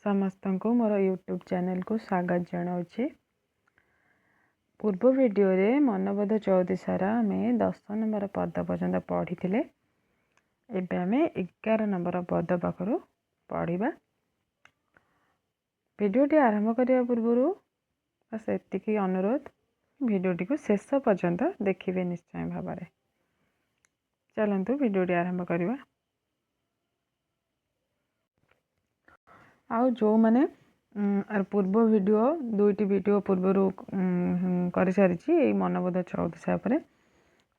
समस्त को मोर YouTube channel को स्वागत जनाऊँगी। पूर्व वीडियो रे मनबोध 14 सारा आम 10 नंबर पद पर्यंत पढ़ी थे। एबे आम 11 नंबर पद पाखर पढ़ा। वीडियोटी आरंभ करने पूर्व बस एतिकी अनुरोध, वीडियोटी को शेष पर्यंत देखिए निश्चय भाव में। चलतु वीडियोटी आरंभ करवा। आउ जो माने पूर्व वीडियो दुईटी वीडियो पूर्वर कर सारी मनबोध 14 पर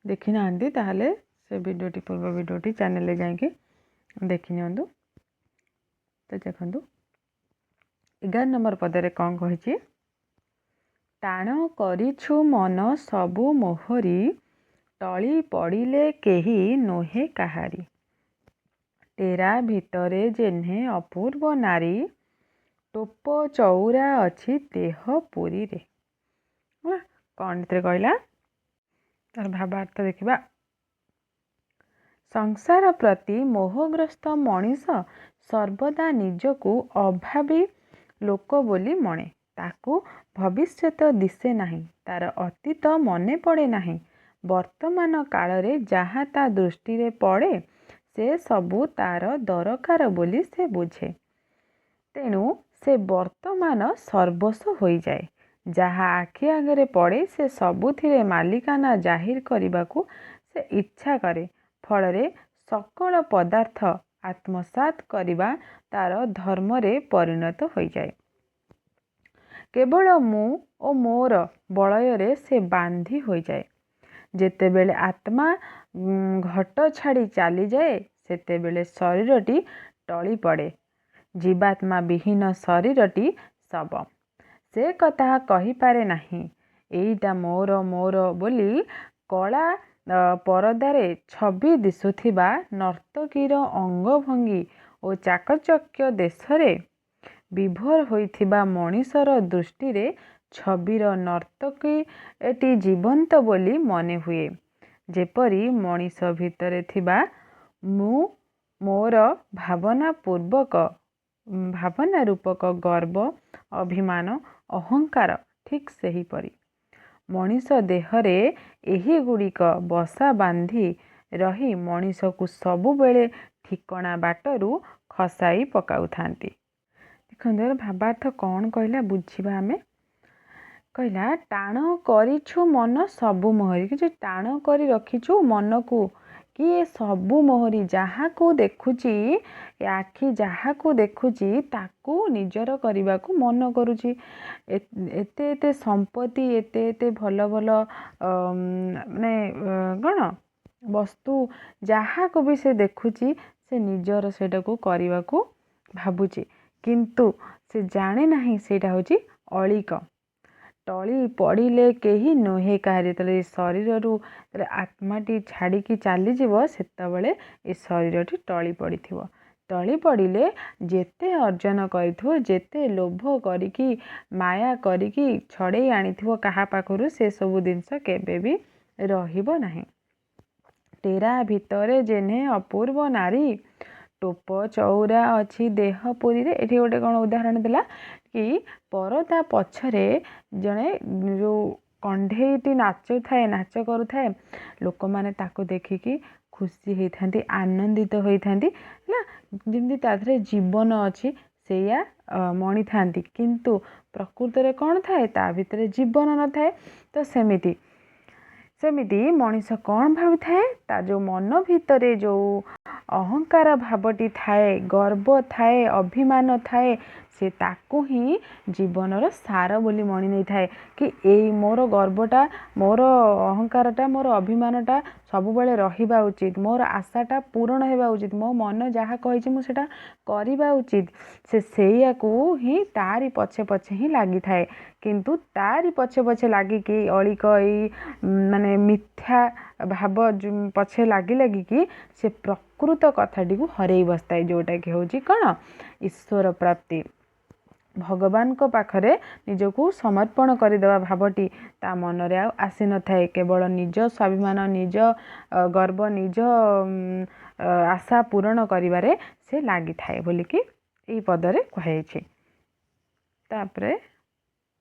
देखी ना ताहले से वीडियोटी पूर्व वीडियोटी चैनल जाकि देखी नियंतु। तो देखंतु 11 नंबर पदरे कौन कही, टाण करिछु मन सबु मोहरी, टली पड़िले केही नोहे काहारी। टेरा भितरे जेन्हे अपूर्व नारी, टोप चौरा अच्छी देह पुरी रे। कौन कहला तार भावार्थ देखा। संसार प्रति मोहग्रस्त मनीष सर्वदा निजकू अभावी लोक बोली मणे। ताकू भविष्यत दिशे नहीं, तार अतीत मने पड़े नहीं। वर्तमान काल रे जहाँ ता दृष्टि रे पड़े से सबू तार दरकार बोली से बुझे। तेणु से वर्तमान सर्वस्व हो जाए। जहाँ आखि आगे पड़े से सबुथिरे मालिकाना जाहिर करने को से इच्छा करे। फल सकल पदार्थ आत्मसात करवा तार धर्म रे परिणत हो जाए। केवल मु ओ मोर बलय से बांधी हो जाए। जेतेबेले आत्मा घट छाड़ी चली जाए सेतेबेले शरीरटी टली पड़े। जीवात्मा विहीन शरीरटी सब। से कथा कही पारे नहीं, एईटा मोर मोर बोली कला परदारे छवि दिशुथिबा नर्तकीर अंगभंगी और चाकचक्य देशरे विभोर होइथिबा मनीषर दृष्टि रे छबिर नर्तकी एटी जीवंत बोली मने हुए। जेपरी मनीष भितरे थिबा मु मोर भावना रूपक गर्व अभिमान अहंकार ठीक सही परी मनीष देहरे एही गुड़िक बसा बांधी रही मनीष को सबु बेले ठिकणा बाटरू खसाई पकाउ थांती। देखो भावार्थ कौन कहला बुझीबा आमे। कहला टाण करिछु मन सबु मोहरी, कि टाण करी रखिछु मन को कि ये सबु मोहरी जहाँ को देखुची आखि जहाँ को देखुची ताकू निजर करने को मन करुची। एते एते संपत्ति एते एते भल भल माने कौन वस्तु जहाँ को भी से देखुची से निजर सेटा को करने को भावुची, किंतु से जाने नहीं सेटा होची अलिक। टली पड़िले केही नोहे काहारी। तले शरीर रु आत्माटी छाड़ी चली जीव सेतबेले ए शरीरटी टली पड़ी थिवो। टली पड़िले जेते अर्जन करिथिवो, जेते लोभ करिकी माया करिकी छड़े आनिथिवो काहा पाखरु से सबु जिनस केबे भी रहिबो नाही। टेरा भितरे जेने अपूर्व नारी, टोप चौरा अच्छी देह पुरी रे। एठी गोटे कौन उदाहरण देला कि परदा पछरे जने जो कंढेईटी नाच करू थाए, लोक माने ताको देखिकी खुशी होइथांती, आनंदित होइथांती ना, जेमती ताथरे जीवन अच्छी सेया मणि थांती, किंतु प्रकृत रे कौन थाए ता भितरे जीवन न थाए। तो सेमिति मनीष कौन भावी थाए, ता जो मन भितरे जो अहंकार भावटी थाए, गर्व थाए, अभिमान थाए, से ताकू ही जीवनर सार बोली मणि नहीं थाए। कि एई मोर गर्वटा, मोर अहंकारटा, मोर अभिमानटा सबुबले रहिबा उचित, मोर आशाटा पूरण हेबा उचित, मो मन जहाँ कहिछि मु सेटा करिबा उचित। से सेया को ही तारी पछे पछे ही लागी थाए। किंतु तारी पछे पछे लागी कि अलिक एई माने मिथ्या भाव पछे लागी कि से प्रकृत कथाटी को हरई बसताए, जोटा कि होची कौन ईश्वर प्राप्ति। भगवान को पाखरे निजको समर्पण करदेवा भावटी ता मन रे आसी न थाए। केवल निज स्वाभिमान, निज गर्व, निज आशा पूरण करिवारे से लागी थाए बोली कि एई पदरे कहायछि। तापरे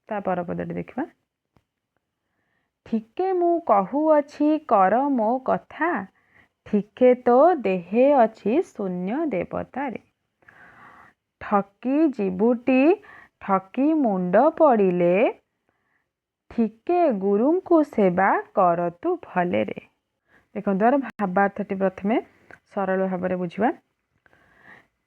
ता पर पदटी देखिबा। ठीके मु कहुअछि कर मो कथा, ठीके तो देहे अछि शून्य देवता रे। ठकी जीवुटी ठकी मुंड पड़िले, ठीके गुरु को सेवा करतु भले रे। देखो द्वारा भावार्थटी प्रथमे सरल भाव में बुझा।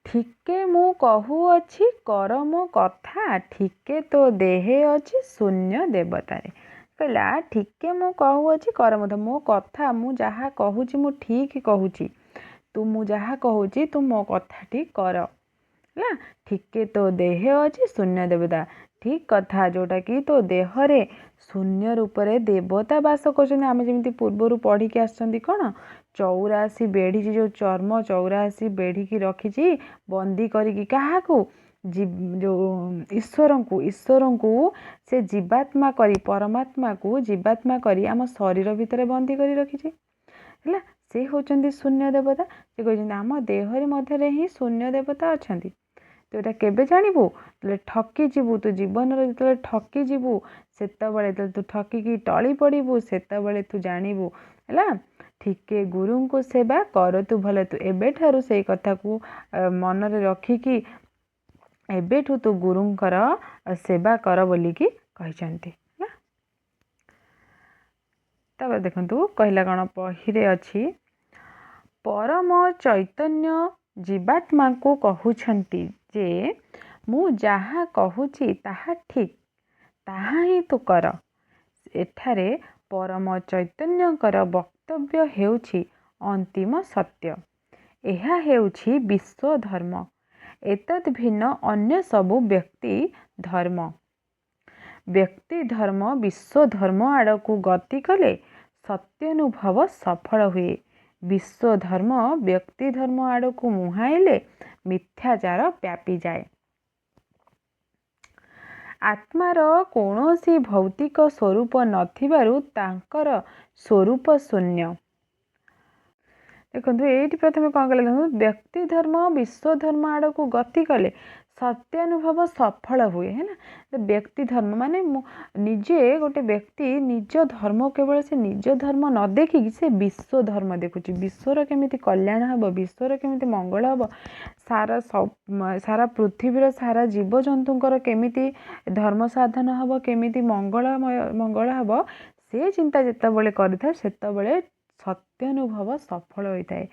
ठीके मु कहूअछि कर मो कथा, ठीके तो देहे अछि शून्य देवता रे। कहला ठीके मु कहूअछि कर मो कथा, मु जहा कहूछि मु ठीक कहूछि, तू मु जहा कहूछि तू मो कथाटी कर। ना ठीके तो देहे अछि शून्य देवता, ठीक कथा जोटा कि तो देहरे शून्य रूप से देवता बास कर। आम जमी पूर्वर पढ़ी के आसछंती कौन 84 बेढ़ी जो चर्म 84 बेढ़ी की रखी बंदी करी क्या जो ईश्वर को से जीवात्मा करी परमात्मा को जीवात्मा करी आम शरीर भितर बंदी करी रखी है। से होचंदी शून्य देवता। से कहते आम देहरे मध्य ही शून्य देवता अच्छा। तो यहाँ केबे जानबू तो ठकी जीवु, तू जीवन जो ठकी जीवु से तू ठकिकी टली पड़ू से तू जानबू है। ठीके गुरु को सेवा कर तू भले। तू एबेठारु से कथा को मन रे रखिकी एबेठू तू गुरुंकर सेवा कर बोलिकी कहते। तब देखु कहला कौन बहिरे अच्छी परम चैतन्य जीवात्मा को कहउछंती जे मु जहा कहूची ताहा ठीक ताहा ही तू कर। एठारे परम चैतन्यकर वक्तव्य हेउछि अंतिम सत्य, एहा हेउछि विश्व धर्म, एतद् भिन्न अन्य सबु व्यक्ति धर्म। व्यक्ति धर्म विश्व धर्म आड़कू गति कले सत्यानुभव सफल हुए। विश्व धर्म व्यक्ति धर्म आड़कू मुहाइले मिथ्याचार व्यापी जाए। आत्मार कौनसी भौतिक स्वरूप नथिबारु तांकर स्वरूप शून्य। देखो ये प्रथम कौन कले व्यक्ति धर्म विश्व धर्म आड़कू गति कले सत्यानुभव सफल हुए है ना। तो व्यक्ति धर्म माने निजे गोटे व्यक्ति निज धर्म केवल से निज धर्म न देखिकी से विश्व धर्म देखुची। विश्वर केमिति कल्याण हम, विश्वर केमिति मंगल हम, सारा पृथ्वीर सारा जीव जंतुंकर केमिति धर्म साधन हम, केमिति मंगल हम, से चिंता जितेबाला करें से सत्यानुभव सफल होता है।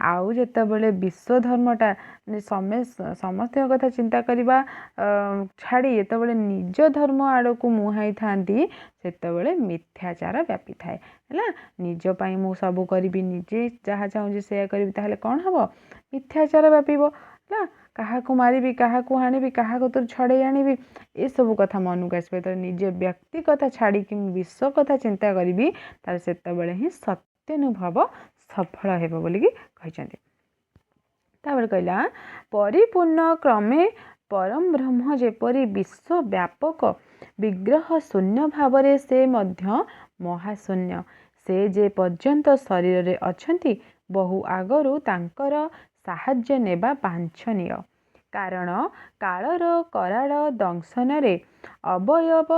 आउ जितेबाला विश्व धर्मटा समस्त कथा चिंता करवा छाड़ी जितेबाला निज धर्म आड़क मुहाई था से मिथ्याचार व्यापी थाए है। निज पाई मु सब करी निजे जहाँ चाहूँ से करी ताहले कौन हम मिथ्याचार व्यापीब ना। क्या मारि क्या हाणि क्या तोर छड़े आनी ये सब कथा मन को आसपे। तो निजे व्यक्ति कथा छाड़ी कि विश्व कथा चिंता करी तार से ही सत्यानुभव सफल हेब बोलिकी कहते। तापर कहला परिपूर्ण क्रमे परम ब्रह्म जेपरी विश्व व्यापक विग्रह शून्य भावरे से मध्य महाशून्य। से जे पर्यंत शरीर रे अछंती बहु आगरू तांकर साहाय्य नेबा बांछनीय। कारण कालर कराड़ दंशन रे अवयव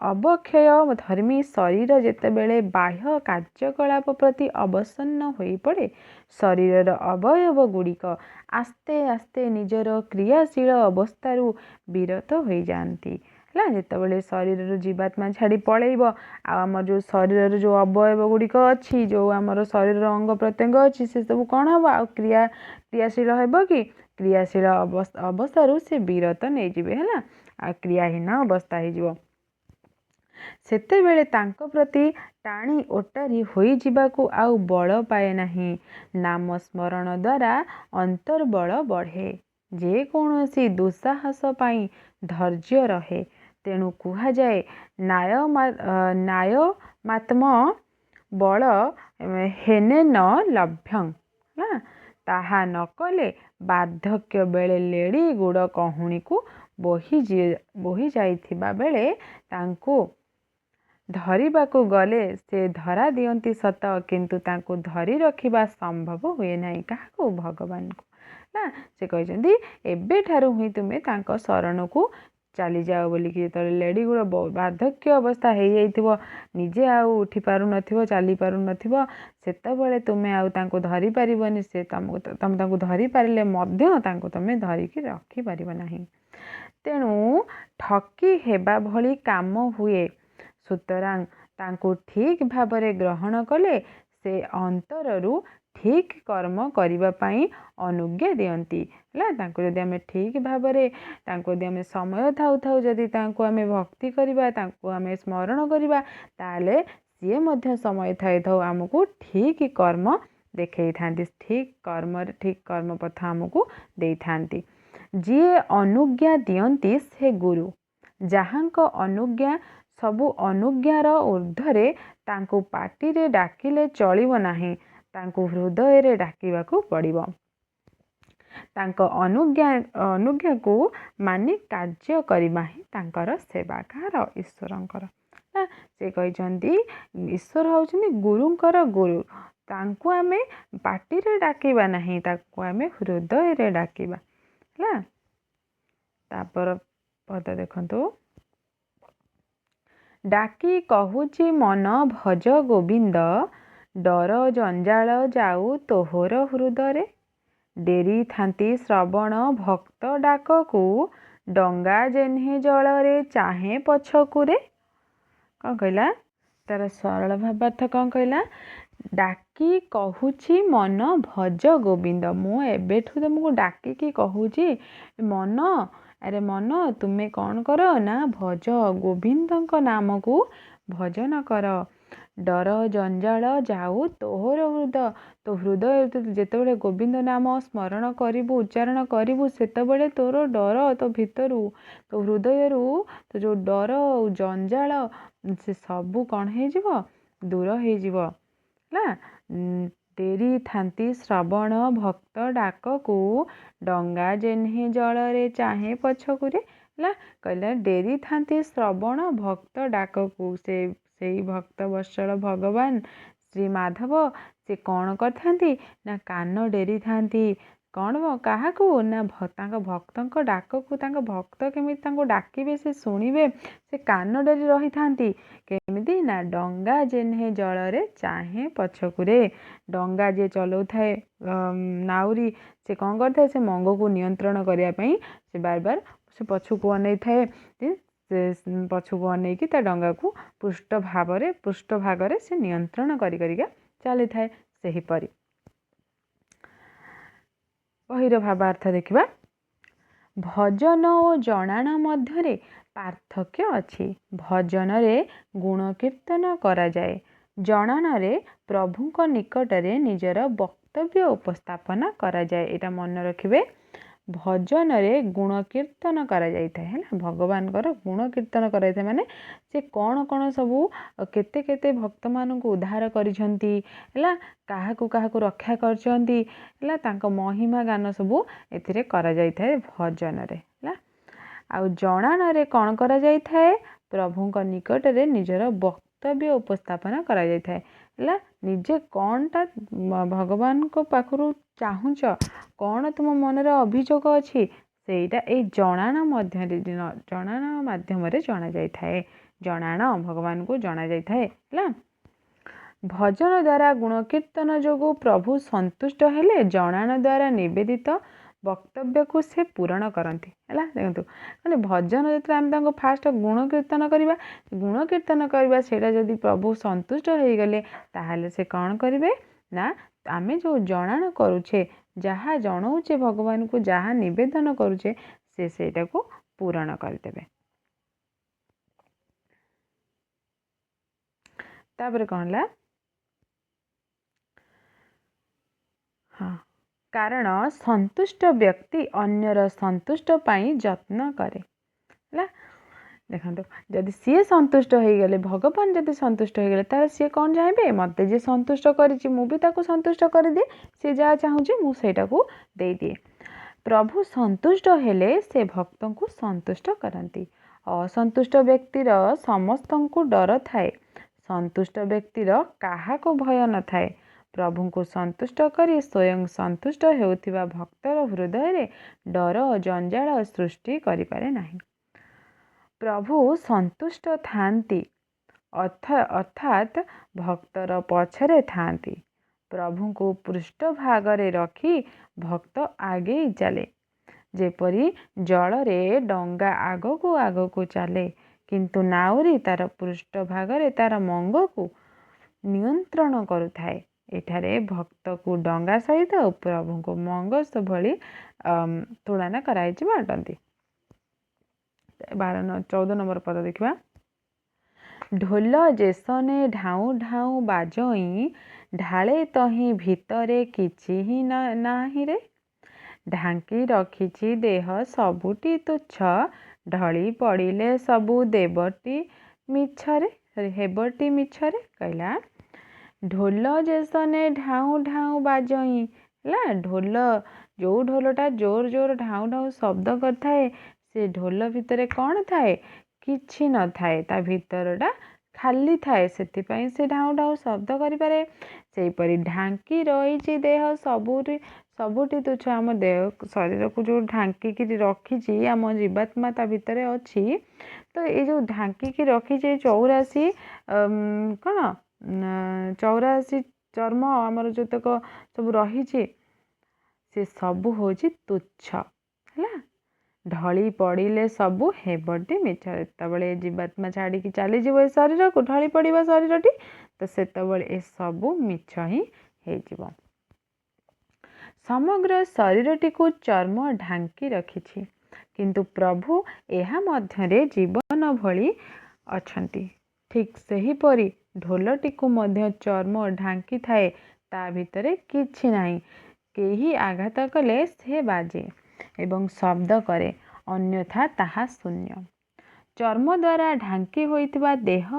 अवक्षय धर्मी शरीर जेतेबेले बाह्य कार्यकलाप प्रति अवसन्न होई पड़े शरीर अवयव गुड़िक आस्ते आस्ते निजर क्रियाशील अवस्थारु विरत हो जाती है। जितेबाला शरीर जीवात्मा छाड़ी पलैब आम जो शरीर जो अवयव गुड़िक अच्छी जो आमर शरीर अंग प्रत्यंग अच्छी से सब कौन हम आ क्रियाशील हेब कि क्रियाशील अवस्था से विरत नहीं जिवे है आ क्रियाहीन अवस्था हो सेतेबेले तांको प्रति टाणी ओटारी होई जिबाकू आउ बल पाए नहीं। नाम स्मरण द्वारा अंतर्बल बढ़े जे कौनसी दुस्साहस पाई धैर्य रहे। तेणु कुहा जाए नायमात्म बल हेने न लभ्यं ना। ताहा न कले बार्धक्य बेले लेड़ी गुड़ कहूणी को बोही जाइथिबा बेले तांको धरिबाकू गले से धरा दियंती सत किंतु तांको धरी रखिबा संभव हुए नहीं काहाको भगवान को ना से कहते एବେठारू ही तुम्हें तांको शरणकू चली जाओ बोलिकी जो लेडी गुड़ बार्धक्य अवस्था हो जाइथिबो निजे आउ उठी पारु नथिबो चली पारु नथिबो सेतबेले तुमे आउ तांको धरि पारिबनी से तमे तांको धरि पारिले मध्य तांको तमे धरिकी रखी पारिबो नाही तेणु ठकी हेबा भली काम हुए सुतरां तांको ठीक भाबरे ग्रहण कले से अंतररू ठीक कर्म करने पाई अनुज्ञा दियंती जदि आम ठीक भाव में समय थाउ थाउ जदि आम भक्ति करवा आम स्मरण करवा ताले सी मध्य समय थाए थाउ आमको ठीक कर्म देखई था ठीक कर्म पथ आमको दे था जी अनुज्ञा दियंती से गुरु जहाँक अनुज्ञा सबु अनुज्ञार ऊर्ध्वरे तांको पाटी रे डाकिले चलिबो नाही तांको हृदय रे डाकिबाकू पड़िबो तांको अनुज्ञा को मानि कार्य करिबा ही तांकर सेवाकार ईश्वरंकर से कहते ईश्वर होउछन्ती गुरुंकर गुरु तांको आमे पाटी रे डाकिबा नाही तांको आमे हृदय रे डाकिबा हला तापर पद देखंतु डाकी कहूची मन भज गोविंद डर जंजाल जाऊ तोहर हृदय डेरी थांती श्रवण भक्त डाकू डंगा जेन्हे जल रे चाहे पछकू रे कौन कहला तार सरल भावार्थ कौन कहला डाकी कहूची मन भज गोविंद मु एबेठू तुमको डाकी कहूची मन अरे मन तुम्हें कौन कर ना भज गोविंद नाम को भजन कर डर जंजाल जाऊ तोहर हृदय तो हृदय जितेबाला गोविंद नाम स्मरण करू उच्चारण करू सेतबेले तोर डर तो भितरू तो हृदय तो जो डर जंजाल से सबू कौन हो दूर हो डेरी थांती श्रवण भक्त डाकू डंगा जेन्हे जल रे चाहे पछकू रे कहला डेरी थांती श्रवण भक्त डाकू से भक्त वत्सल भगवान श्री माधव से कौन करथांती ना कान डेरी थांती कौन क्या ना भक्त डाकू भक्त केमी डाकिबे से शुणिबे से कान डेरी रही थांती केमिति ना डंगा जेन्हे जल रे चाहे पछकू रे डंगा जे चलाउ थाए नाउरी से कौन करता से मंग को नियंत्रण करने से बार बार से पछकू अनै थाए से पछकू अनैकी ता डंगा को पृष्ठ भागरे से नियंत्रण करिका चली थाए सेहीपरि बहिर भावार्थ देखिबा भजन और जणाण मध्यरे पार्थक्य अछि भजन रे गुण कीर्तन करा जाए जणाण रे प्रभुंक निकटरे निजर वक्तव्य उपस्थापना करा जाए एटा मन रखिबे भजन रे गुण कीर्तन करा जाइथाय है भगवान गुण कीर्तन करा जाइथाय माने से कौन कौन सबू केते केते भक्त मान को उद्धार करिसंती हैला काहाकू काहाकू रक्षा करचंती हैला तांको महिमा गान सबू एथिरे करा जाइथाय भजन रे हैला आ जणाण रे कौन करा जाइथाय प्रभुंक निकट रे निजर वक्तव्य उपस्थापना करा जाइथाय हैला निजे कौनटा भगवान को पाखरु चाहुच कौन तुम मन रे अभियोग अछि सेटा ए जणाण माध्यम रे जना जाइथाय जणाण भगवान को जना जाइथाय हैला भजन द्वारा गुण कीर्तन जोगु प्रभु संतुष्ट हेले जणाण द्वारा निवेदित वक्तव्य को से पूरण करती है देखो मैंने भजन जो आम फास्ट गुण कीर्तन करवा से जदि प्रभु संतुष्ट हो गले ताहले से कौन करेंगे ना आम जो जणाण करुचे जहाँ जनाऊे भगवान को जहाँ निवेदन करुचे सेटा को पूरण करदे तापर कौन ला हाँ कारण संतुष्ट व्यक्ति अन्यर संतुष्ट पाई जत्न करे देखो जदि सी संतुष्ट हो गले भगवान जदि संतुष्ट हो गले तार सी कौन चाहे मत जे संतुष्ट करी मुझे संतुष्ट कर दे सी जहाँ चाहूँ मुझा को दे दिए प्रभु संतुष्ट हेले से भक्त को संतुष्ट करती असंतुष्ट व्यक्तिर समस्त को डर थाए संतुष्ट व्यक्तिर क्या भय न थाए ପ୍ରଭୁଙ୍କୁ ସନ୍ତୁଷ୍ଟ କରି ସ୍ୱୟଂ ସନ୍ତୁଷ୍ଟ ହେଉଥିବା ଭକ୍ତର ହୃଦୟରେ ଡର ଜଞ୍ଜାଳ ସୃଷ୍ଟି କରିପାରେ ନାହିଁ। ପ୍ରଭୁ ସନ୍ତୁଷ୍ଟ ଥାନ୍ତି ଅର୍ଥାତ୍ ଭକ୍ତର ପଛରେ ଥାନ୍ତି। ପ୍ରଭୁଙ୍କୁ ପୃଷ୍ଠଭାଗରେ ରଖି ଭକ୍ତ ଆଗେଇ ଚାଲେ। ଯେପରି ଜଳରେ ଡଙ୍ଗା ଆଗକୁ ଆଗକୁ ଚାଲେ, କିନ୍ତୁ ନାଉରୀ ତାର ପୃଷ୍ଠଭାଗରେ ତାର ମଙ୍ଗକୁ ନିୟନ୍ତ୍ରଣ କରୁଥାଏ। ଏଠାରେ ଭକ୍ତକୁ ଡଙ୍ଗା ସହିତ ପ୍ରଭୁଙ୍କୁ ମଙ୍ଗ ଭଳି ତୁଳନା କରାଯାଇଛି ବାଟନ୍ତି। 14 ନମ୍ବର ପଦ ଦେଖିବା। ଢୋଲ ଯେସନେ ଢାଉଁ ଢାଉଁ ବାଜଇଁ, ଢାଳେ ତହିଁ ଭିତରେ କିଛି ହିଁ ନାହିଁରେ। ଢାଙ୍କି ରଖିଛି ଦେହ ସବୁଠି ତୁଚ୍ଛ, ଢଳି ପଡ଼ିଲେ ସବୁ ହେବଟି ମିଛରେ। କହିଲା ଢୋଲ ଯେସନେ ଢାଉଁ ଢାଉଁ ବାଜଇଁ, ହେଲା ଢୋଲ, ଯେଉଁ ଢୋଲଟା ଜୋର ଜୋର ଢାଉଁ ଢାଉଁ ଶବ୍ଦ କରିଥାଏ, ସେ ଢୋଲ ଭିତରେ କ'ଣ ଥାଏ? କିଛି ନଥାଏ, ତା ଭିତରଟା ଖାଲି ଥାଏ, ସେଥିପାଇଁ ସେ ଢାଉଁ ଢାଉଁ ଶବ୍ଦ କରିପାରେ। ସେହିପରି ଢାଙ୍କି ରହିଛି ଦେହ ସବୁଠି ତୁଚ୍ଛ, ଆମ ଦେହ ଶରୀରକୁ ଯେଉଁ ଢାଙ୍କିକି ରଖିଛି, ଆମ ଜୀବାତ୍ମା ତା ଭିତରେ ଅଛି। ତ ଏଇ ଯେଉଁ ଢାଙ୍କିକି ରଖିଛି 84 ଚର୍ମ ଆମର ଯେତକ ସବୁ ରହିଛି, ସେ ସବୁ ହେଉଛି ତୁଚ୍ଛ, ହେଲା। ଢଳି ପଡ଼ିଲେ ସବୁ ହେବଟି ମିଛ। ଯେତେବେଳେ ଜୀବାତ୍ମା ଛାଡ଼ିକି ଚାଲିଯିବ ଏ ଶରୀରକୁ, ଢଳି ପଡ଼ିବ ଶରୀରଟି, ତ ସେତେବେଳେ ଏସବୁ ମିଛ ହିଁ ହେଇଯିବ। ସମଗ୍ର ଶରୀରଟିକୁ ଚର୍ମ ଢାଙ୍କି ରଖିଛି, କିନ୍ତୁ ପ୍ରଭୁ ଏହା ମଧ୍ୟରେ ଜୀବନ ଭଳି ଅଛନ୍ତି। ଠିକ୍ ସେହିପରି ଢୋଲଟିକୁ ମଧ୍ୟ ଚର୍ମ ଢାଙ୍କିଥାଏ, ତା ଭିତରେ କିଛି ନାହିଁ। କେହି ଆଘାତ କଲେ ସେ ବାଜେ ଏବଂ ଶବ୍ଦ କରେ, ଅନ୍ୟଥା ତାହା ଶୂନ୍ୟ। ଚର୍ମ ଦ୍ୱାରା ଢାଙ୍କି ହୋଇଥିବା ଦେହ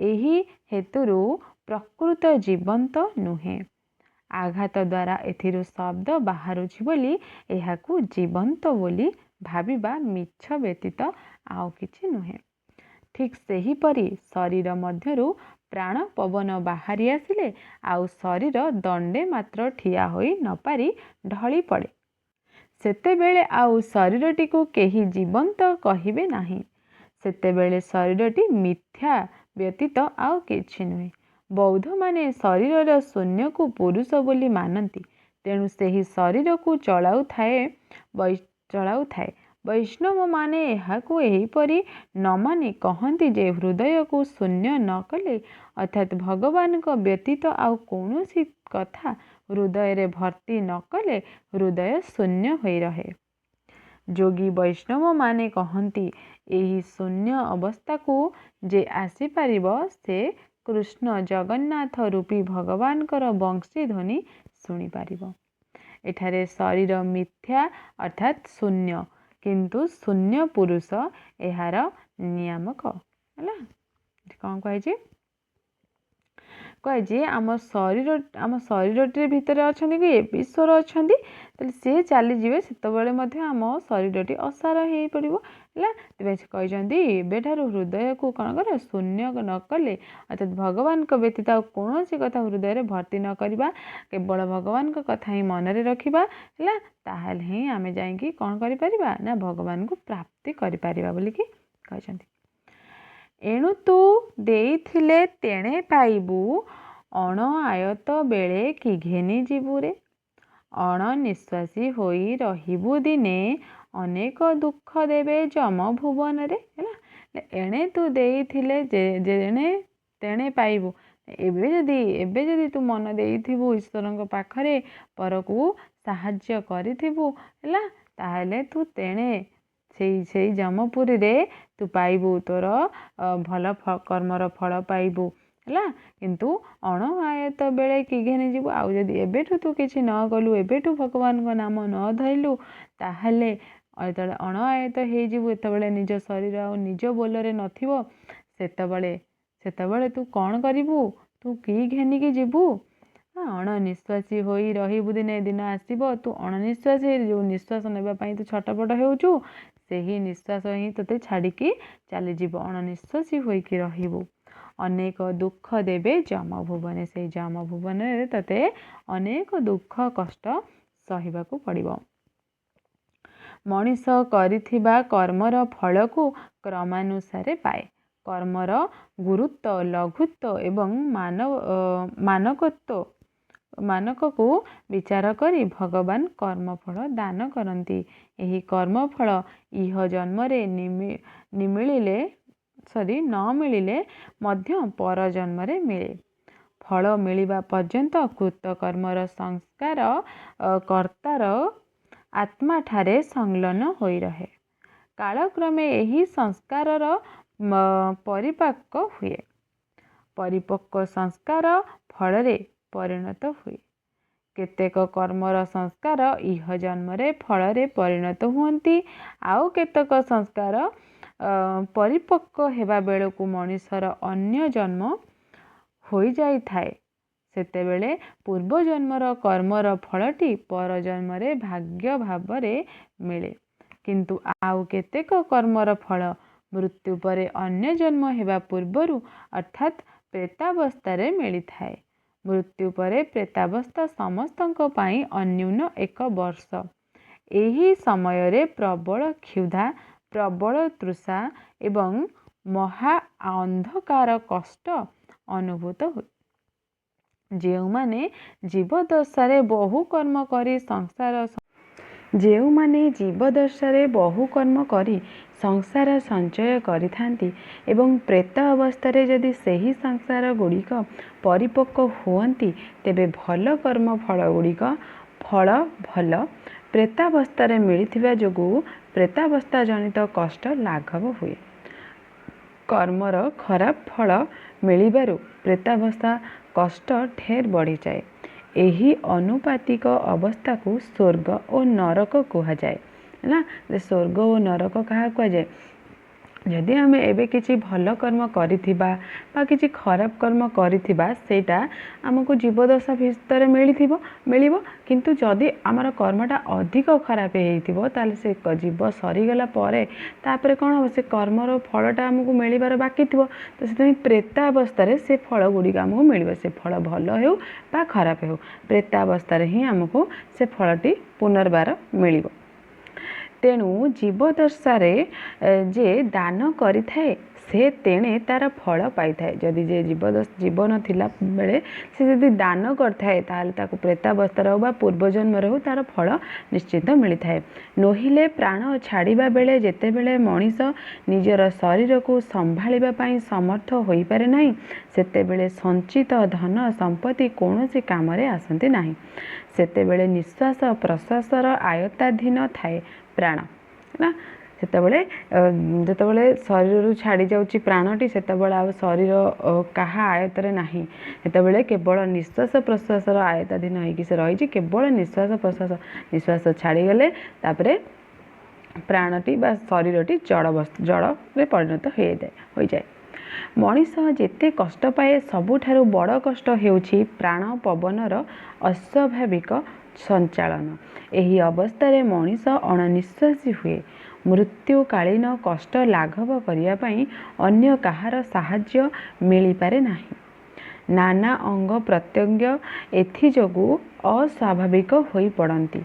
ଏହି ହେତୁରୁ ପ୍ରକୃତ ଜୀବନ୍ତ ନୁହେଁ। ଆଘାତ ଦ୍ୱାରା ଏଥିରୁ ଶବ୍ଦ ବାହାରୁଛି ବୋଲି ଏହାକୁ ଜୀବନ୍ତ ବୋଲି ଭାବିବା ମିଛ ବ୍ୟତୀତ ଆଉ କିଛି ନୁହେଁ। ଠିକ୍ ସେହିପରି ଶରୀର ମଧ୍ୟରୁ ପ୍ରାଣ ପବନ ବାହାରି ଆସିଲେ ଆଉ ଶରୀର ଦଣ୍ଡେ ମାତ୍ର ଠିଆ ହୋଇ ନପାରି ଢଳି ପଡ଼େ। ସେତେବେଳେ ଆଉ ଶରୀରଟିକୁ କେହି ଜୀବନ୍ତ କହିବେ ନାହିଁ। ସେତେବେଳେ ଶରୀରଟି ମିଥ୍ୟା ବ୍ୟତୀତ ଆଉ କିଛି ନୁହେଁ। ବୌଦ୍ଧମାନେ ଶରୀରର ଶୂନ୍ୟକୁ ପୁରୁଷ ବୋଲି ମାନନ୍ତି, ତେଣୁ ସେହି ଶରୀରକୁ ଚଳାଉଥାଏ। ବୈଷ୍ଣବମାନେ ଏହାକୁ ଏହିପରି ନ ମାନି କହନ୍ତି ଯେ ହୃଦୟକୁ ଶୂନ୍ୟ ନ କଲେ, ଅର୍ଥାତ୍ ଭଗବାନଙ୍କ ବ୍ୟତୀତ ଆଉ କୌଣସି କଥା ହୃଦୟରେ ଭର୍ତ୍ତି ନ କଲେ ହୃଦୟ ଶୂନ୍ୟ ହୋଇ ରହେ। ଯୋଗୀ ବୈଷ୍ଣବମାନେ କହନ୍ତି ଏହି ଶୂନ୍ୟ ଅବସ୍ଥାକୁ ଯେ ଆସିପାରିବ, ସେ କୃଷ୍ଣ ଜଗନ୍ନାଥ ରୂପୀ ଭଗବାନଙ୍କର ବଂଶୀ ଧ୍ୱନି ଶୁଣିପାରିବ। ଏଠାରେ ଶରୀର ମିଥ୍ୟା ଅର୍ଥାତ୍ ଶୂନ୍ୟ, କିନ୍ତୁ ଶୂନ୍ୟ ପୁରୁଷ ଏହାର ନିୟାମକ, ହେଲା। କ'ଣ କୁହାଯାଇଛି? ଆମ ଶରୀରଟି ଭିତରେ ଅଛନ୍ତି କି ଈଶ୍ୱର ଅଛନ୍ତି। ତାହେଲେ ସେ ଚାଲିଯିବେ, ସେତେବେଳେ ମଧ୍ୟ ଆମ ଶରୀରଟି ଅସାର ହେଇପଡ଼ିବ, ହେଲା। ତେବେ ସେ କହିଛନ୍ତି ଏବେଠାରୁ ହୃଦୟକୁ କ'ଣ କର? ଶୂନ୍ୟ ନ କଲେ, ଅର୍ଥାତ୍ ଭଗବାନଙ୍କ ବ୍ୟତୀତ ଆଉ କୌଣସି କଥା ହୃଦୟରେ ଭର୍ତ୍ତି ନ କରିବା, କେବଳ ଭଗବାନଙ୍କ କଥା ହିଁ ମନରେ ରଖିବା, ହେଲା। ତାହେଲେ ହିଁ ଆମେ ଯାଇକି କ'ଣ କରିପାରିବା? ନା ଭଗବାନଙ୍କୁ ପ୍ରାପ୍ତି କରିପାରିବା ବୋଲିକି କହିଛନ୍ତି। ଏଣୁ ତୁ ଦେଇଥିଲେ ତେଣେ ପାଇବୁ, ଅଣ ଆୟତ ବେଳେ କି ଘେନି ଯିବୁରେ। ଅଣନିଶ୍ୱାସୀ ହୋଇ ରହିବୁ ଦିନେ, ଅନେକ ଦୁଃଖ ଦେବେ ଯମ ଭୁବନରେ, ହେଲା। ଏଣେ ତୁ ଦେଇଥିଲେ ତେଣେ ପାଇବୁ। ଏବେ ଯଦି ତୁ ମନ ଦେଇଥିବୁ ଈଶ୍ୱରଙ୍କ ପାଖରେ, ପରକୁ ସାହାଯ୍ୟ କରିଥିବୁ, ହେଲା, ତାହେଲେ ତୁ ତେଣେ ସେଇ ଯମପୁରୀରେ ତୁ ପାଇବୁ, ତୋର ଭଲ କର୍ମର ଫଳ ପାଇବୁ, ହେଲା। କିନ୍ତୁ ଅଣ ଆୟତ ବେଳେ କି ଘେନି ଯିବୁ, ଆଉ ଯଦି ଏବେଠୁ ତୁ କିଛି ନ କଲୁ, ଏବେଠୁ ଭଗବାନଙ୍କ ନାମ ନ ଧଇଲୁ, ତାହେଲେ ଯେତେବେଳେ ଅଣ ଆୟତ ହେଇଯିବୁ, ଯେତେବେଳେ ନିଜ ଶରୀର ଆଉ ନିଜ ବୋଲରେ ନଥିବ, ସେତେବେଳେ ତୁ କ'ଣ କରିବୁ? ତୁ କି ଘେନିକି ଯିବୁ? ଅଣନିଶ୍ୱାସୀ ହୋଇ ରହିବୁ ଦିନ ଆସିବ, ତୁ ଅଣନିଶ୍ୱାସୀ, ଯେଉଁ ନିଶ୍ୱାସ ନେବା ପାଇଁ ତୁ ଛଟପଟ ହେଉଛୁ, ସେହି ନିଶ୍ୱାସ ହିଁ ତୋତେ ଛାଡ଼ିକି ଚାଲିଯିବ। ଅଣନିଶ୍ୱାସୀ ହୋଇକି ରହିବୁ। ଅନେକ ଦୁଃଖ ଦେବେ ଯମଭୁବନେ। ସେଇ ଯମଭୁବନରେ ତତେ ଅନେକ ଦୁଃଖ କଷ୍ଟ ସହିବାକୁ ପଡ଼ିବ। ମଣିଷ କରିଥିବା କର୍ମର ଫଳକୁ କ୍ରମାନୁସାରେ ପାଏ। କର୍ମର ଗୁରୁତ୍ୱ ଲଘୁତ୍ୱ ଏବଂ ମାନକକୁ ବିଚାର କରି ଭଗବାନ କର୍ମଫଳ ଦାନ କରନ୍ତି। ଏହି କର୍ମଫଳ ଇହ ଜନ୍ମରେ ନ ମିଳିଲେ ମଧ୍ୟ ପର ଜନ୍ମରେ ମିଳେ। ଫଳ ମିଳିବା ପର୍ଯ୍ୟନ୍ତ କୃତକର୍ମର ସଂସ୍କାର କର୍ତ୍ତାର ଆତ୍ମାଠାରେ ସଂଲଗ୍ନ ହୋଇ ରହେ। କାଳକ୍ରମେ ଏହି ସଂସ୍କାରର ପରିପାକ ହୁଏ। ପରିପକ୍ୱ ସଂସ୍କାର ଫଳରେ ପରିଣତ ହୁଏ। କେତେକ କର୍ମର ସଂସ୍କାର ଇହ ଜନ୍ମରେ ଫଳରେ ପରିଣତ ହୁଅନ୍ତି। ଆଉ କେତେକ ସଂସ୍କାର ପରିପକ୍ୱ ହେବା ବେଳକୁ ମଣିଷର ଅନ୍ୟ ଜନ୍ମ ହୋଇଯାଇଥାଏ। ସେତେବେଳେ ପୂର୍ବଜନ୍ମର କର୍ମର ଫଳଟି ପରଜନ୍ମରେ ଭାଗ୍ୟ ଭାବରେ ମିଳେ। କିନ୍ତୁ ଆଉ କେତେକ କର୍ମର ଫଳ ମୃତ୍ୟୁ ପରେ ଅନ୍ୟ ଜନ୍ମ ହେବା ପୂର୍ବରୁ ଅର୍ଥାତ୍ ପ୍ରେତାବସ୍ଥାରେ ମିଳିଥାଏ। ମୃତ୍ୟୁ ପରେ ପ୍ରେତାବସ୍ଥା ସମସ୍ତଙ୍କ ପାଇଁ ଅନ୍ୟୁନ 1 ବର୍ଷ। ଏହି ସମୟରେ ପ୍ରବଳ କ୍ଷୁଧା, ପ୍ରବଳ ତୃଷା ଏବଂ ମହା ଅନ୍ଧକାର କଷ୍ଟ ଅନୁଭୂତ ହୁଏ। ଯେଉଁମାନେ ଜୀବଦଶାରେ ବହୁ କର୍ମ କରି ସଂସାର ସଞ୍ଚୟ କରିଥାନ୍ତି ଏବଂ ପ୍ରେତ ଅବସ୍ଥାରେ ଯଦି ସେହି ସଂସାର ଗୁଡ଼ିକ ପରିପକ୍ୱ ହୁଅନ୍ତି, ତେବେ ଭଲ କର୍ମ ଫଳଗୁଡ଼ିକ ଭଲ ପ୍ରେତାବସ୍ଥାରେ ମିଳିଥିବା ଯୋଗୁଁ ପ୍ରେତାବସ୍ଥା ଜନିତ କଷ୍ଟ ଲାଘବ ହୁଏ। କର୍ମର ଖରାପ ଫଳ ମିଳିବାରୁ ପ୍ରେତାବସ୍ଥା କଷ୍ଟ ଢେର ବଢ଼ିଯାଏ। ଏହି ଅନୁପାତିକ ଅବସ୍ଥାକୁ ସ୍ୱର୍ଗ ଓ ନରକ କୁହାଯାଏ। ନା, ସ୍ୱର୍ଗ ଓ ନରକ କାହା କୁହାଯାଏ? ଯଦି ଆମେ ଏବେ କିଛି ଭଲ କର୍ମ କରିଥିବା ବା କିଛି ଖରାପ କର୍ମ କରିଥିବା, ସେଇଟା ଆମକୁ ଜୀବଦଶା ଭିତରେ ମିଳିବ। କିନ୍ତୁ ଯଦି ଆମର କର୍ମଟା ଅଧିକ ଖରାପ ହେଇଥିବ, ତାହେଲେ ସେ ଜୀବ ସରିଗଲା ପରେ ତାପରେ କ'ଣ ହେବ? ସେ କର୍ମର ଫଳଟା ଆମକୁ ମିଳିବାର ବାକି ଥିବ। ତ ସେଥିପାଇଁ ପ୍ରେତାବସ୍ଥାରେ ସେ ଫଳ ଗୁଡ଼ିକ ଆମକୁ ମିଳିବ। ସେ ଫଳ ଭଲ ହେଉ ବା ଖରାପ ହେଉ, ପ୍ରେତାବସ୍ଥାରେ ହିଁ ଆମକୁ ସେ ଫଳଟି ପୁନର୍ବାର ମିଳିବ। ତେଣୁ ଜୀବଦଶାରେ ଯେ ଦାନ କରିଥାଏ, ସେ ତେଣେ ତାର ଫଳ ପାଇଥାଏ। ଯଦି ଯେ ଜୀବନ ଥିଲା ବେଳେ ସେ ଯଦି ଦାନ କରିଥାଏ, ତାହେଲେ ତାକୁ ପ୍ରେତାବସ୍ଥାରେ ହେଉ ବା ପୂର୍ବଜନ୍ମରେ ହେଉ ତାର ଫଳ ନିଶ୍ଚିତ ମିଳିଥାଏ। ନୋହିଲେ ପ୍ରାଣ ଛାଡ଼ିବା ବେଳେ ଯେତେବେଳେ ମଣିଷ ନିଜର ଶରୀରକୁ ସମ୍ଭାଳିବା ପାଇଁ ସମର୍ଥ ହୋଇପାରେ ନାହିଁ, ସେତେବେଳେ ସଞ୍ଚିତ ଧନ ସମ୍ପତ୍ତି କୌଣସି କାମରେ ଆସନ୍ତି ନାହିଁ। ସେତେବେଳେ ନିଶ୍ୱାସ ପ୍ରଶ୍ୱାସର ଆୟତ୍ତାଧୀନ ଥାଏ ପ୍ରାଣ। ନା, ଯେତେବେଳେ ଶରୀରରୁ ଛାଡ଼ି ଯାଉଛି ପ୍ରାଣଟି, ସେତେବେଳେ ଆଉ ଶରୀର କାହା ଆୟତ୍ତରେ ନାହିଁ। ସେତେବେଳେ କେବଳ ନିଶ୍ୱାସ ପ୍ରଶ୍ୱାସର ଆୟତ୍ତାଧୀନ ହେଇକି ସେ ରହିଛି। କେବଳ ନିଶ୍ୱାସ ଛାଡ଼ିଗଲେ ତାପରେ ପ୍ରାଣଟି ବା ଶରୀରଟି ଜଡ଼ରେ ପରିଣତ ହୋଇଯାଏ। ମଣିଷ ଯେତେ କଷ୍ଟ ପାଏ, ସବୁଠାରୁ ବଡ଼ କଷ୍ଟ ହେଉଛି ପ୍ରାଣ ପବନର ଅସ୍ୱାଭାବିକ ସଞ୍ଚାଳନ। ଏହି ଅବସ୍ଥାରେ ମଣିଷ ଅଣନିଶ୍ୱାସୀ ହୁଏ। ମୃତ୍ୟୁକାଳୀନ କଷ୍ଟ ଲାଘବ କରିବା ପାଇଁ ଅନ୍ୟ କାହାର ସାହାଯ୍ୟ ମିଳିପାରେ ନାହିଁ। ନାନା ଅଙ୍ଗ ପ୍ରତ୍ୟଙ୍ଗ ଏଥିଯୋଗୁଁ ଅସ୍ୱାଭାବିକ ହୋଇ ପଡ଼ନ୍ତି।